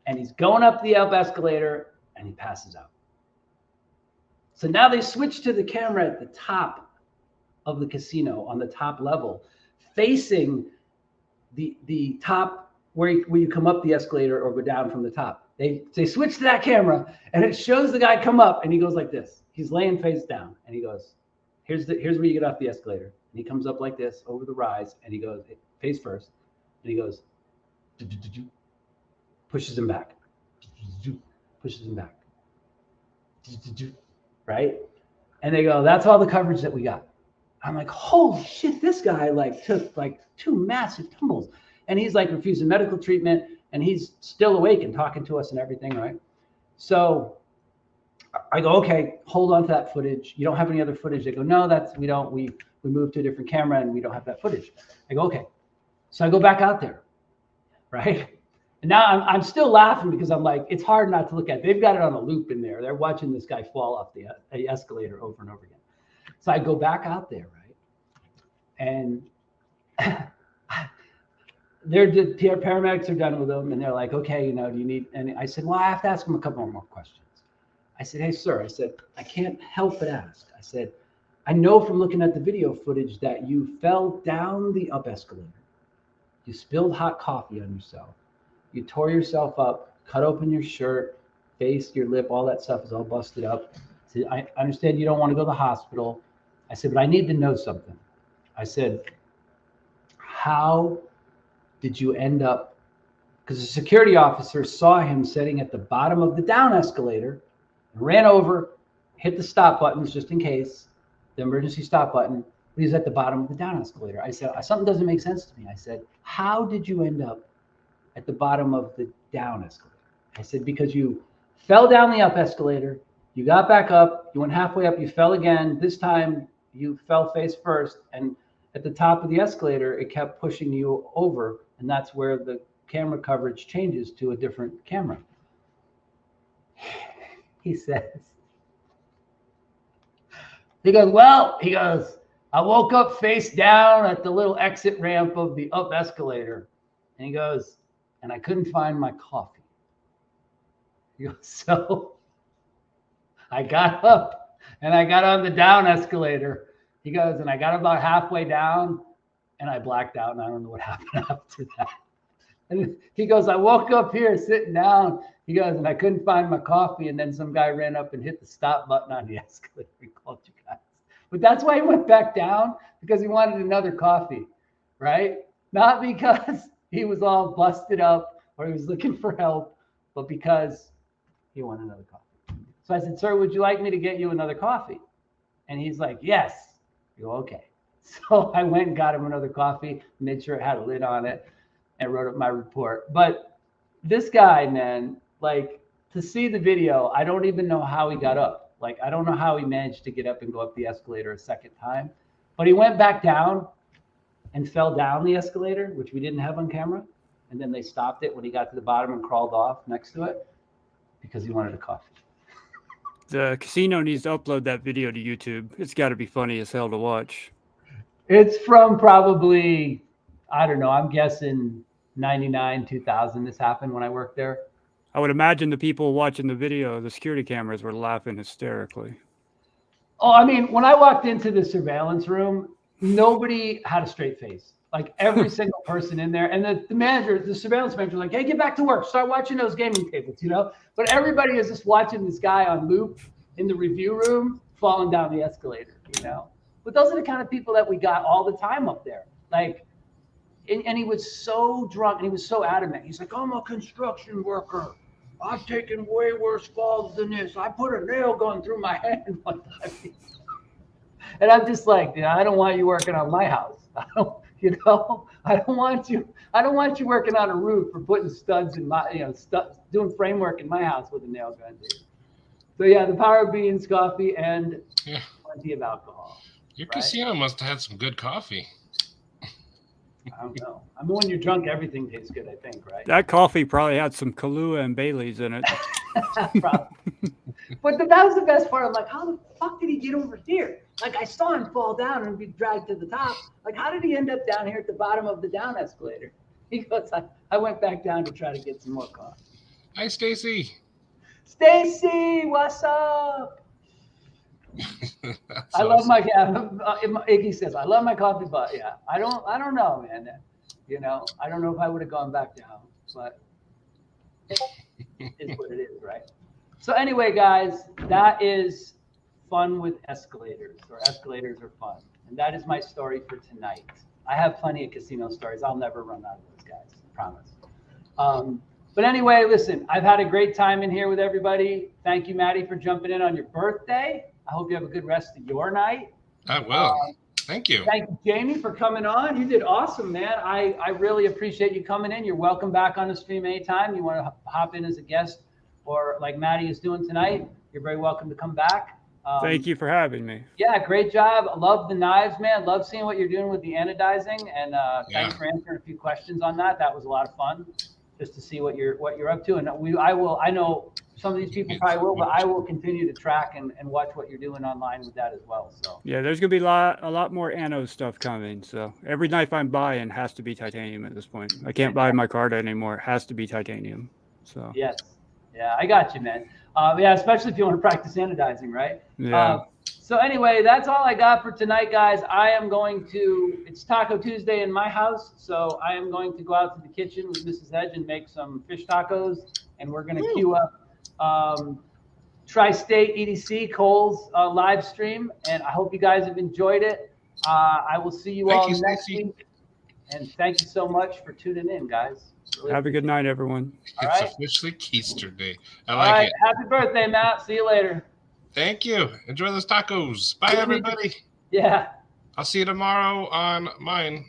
and he's going up the up escalator, and he passes out. So now they switch to the camera at the top of the casino, on the top level, facing the top where you come up the escalator or go down from the top. They switch to that camera, and it shows the guy come up, and he goes like this. He's laying face down, and he goes, here's where you get off the escalator. And he comes up like this over the rise, and he goes face first, and he goes, pushes him back, pushes him back, right? And they go, that's all the coverage that we got. I'm like, holy shit, this guy took 2 massive tumbles, and he's refusing medical treatment, and he's still awake and talking to us and everything, right? So I go, okay, hold on to that footage. You don't have any other footage? They go, no, we moved to a different camera and we don't have that footage. I go, okay. So I go back out there, right? And now I'm still laughing because I'm like, it's hard not to look at. They've got it on a loop in there. They're watching this guy fall off the escalator over and over again. So I go back out there, right? And the paramedics are done with them, and they're like, okay, do you need, and I said, well, I have to ask them a couple more questions. I said, hey, sir, I said, I can't help but ask. I said, I know from looking at the video footage that you fell down the up escalator. You spilled hot coffee on yourself. You tore yourself up, cut open your shirt, face, your lip, all that stuff is all busted up. So I understand you don't want to go to the hospital. I said, but I need to know something. I said, how did you end up? Because the security officer saw him sitting at the bottom of the down escalator, ran over, hit the stop buttons just in case, the emergency stop button. He's at the bottom of the down escalator. I said, something doesn't make sense to me. I said, how did you end up at the bottom of the down escalator? I said, because you fell down the up escalator, you got back up, you went halfway up, you fell again. This time you fell face first, and at the top of the escalator, it kept pushing you over, and that's where the camera coverage changes to a different camera. He says, he goes, I woke up face down at the little exit ramp of the up escalator. And he goes, and I couldn't find my coffee. He goes, so I got up and I got on the down escalator. He goes, and I got about halfway down and I blacked out and I don't know what happened after that. And he goes, I woke up here sitting down. He goes, and I couldn't find my coffee. And then some guy ran up and hit the stop button on the escalator. He called you guys. But that's why he went back down, because he wanted another coffee, right? Not because he was all busted up or he was looking for help, but because he wanted another coffee. So I said, sir, would you like me to get you another coffee? And he's like, yes. You go, okay. So I went and got him another coffee, made sure it had a lid on it, and wrote up my report. But this guy, man, like, to see the video, I don't even know how he got up. Like, I don't know how he managed to get up and go up the escalator a second time. But he went back down and fell down the escalator, which we didn't have on camera. And then they stopped it when he got to the bottom and crawled off next to it because he wanted a coffee. The casino needs to upload that video to YouTube. It's got to be funny as hell to watch. It's from probably, I don't know, I'm guessing 99, 2000 this happened when I worked there. I would imagine the people watching the video, the security cameras, were laughing hysterically. Oh, I mean, when I walked into the surveillance room, nobody had a straight face. Like every single person in there. And the manager, the surveillance manager, was like, hey, get back to work. Start watching those gaming tables, you know? But everybody is just watching this guy on loop in the review room falling down the escalator, you know? But those are the kind of people that we got all the time up there. Like, and he was so drunk and he was so adamant. He's like, I'm a construction worker. I've taken way worse falls than this. I put a nail gun through my hand one time. And I'm just like, I don't want you working on my house. I don't want you working on a roof or putting studs in my, doing framework in my house with a nail gun, dude. So yeah, the power of beans, coffee, and plenty of alcohol. Your casino must have had some good coffee. I don't know. I mean, when you're drunk, everything tastes good, I think, right? That coffee probably had some Kahlua and Bailey's in it. Probably. But that was the best part. I'm like, how the fuck did he get over here? Like, I saw him fall down and be dragged to the top. Like, how did he end up down here at the bottom of the down escalator? He goes, I went back down to try to get some more coffee. Hi, Stacy. Stacy, what's up? I love my Iggy says I love my coffee, but yeah, I don't know, man. You know, I don't know if I would have gone back down, but it's what it is, right? So anyway, guys, that is fun with escalators, or escalators are fun, and that is my story for tonight. I have plenty of casino stories. I'll never run out of those, guys. I promise. But anyway, listen, I've had a great time in here with everybody. Thank you, Maddie, for jumping in on your birthday. I hope you have a good rest of your night. I will. Thank you. Thank you, Jamie, for coming on. You did awesome, man. I really appreciate you coming in. You're welcome back on the stream anytime. You want to hop in as a guest, or like Maddie is doing tonight, you're very welcome to come back. Thank you for having me. Yeah, great job. I love the knives, man. Love seeing what you're doing with the anodizing, and thanks for answering a few questions on that. That was a lot of fun, just to see what you're up to. And I know some of these people probably will, but I will continue to track and watch what you're doing online with that as well. So yeah, there's gonna be a lot more anode stuff coming. So every knife I'm buying has to be titanium at this point. I can't buy my card anymore. It has to be titanium. So yes, yeah, I got you, man. Yeah, especially if you want to practice anodizing, right? Yeah. So anyway, that's all I got for tonight, guys. It's Taco Tuesday in my house, so I am going to go out to the kitchen with Mrs. Edge and make some fish tacos, and we're going to queue up Tri-State EDC Cole's live stream, and I hope you guys have enjoyed it. I will see you all next week, and thank you so much for tuning in, guys. Really have a good night, everyone. It's officially Keister Day. I like it. Happy birthday, Matt. See you later. Thank you. Enjoy those tacos. Bye, everybody. Yeah. I'll see you tomorrow on mine.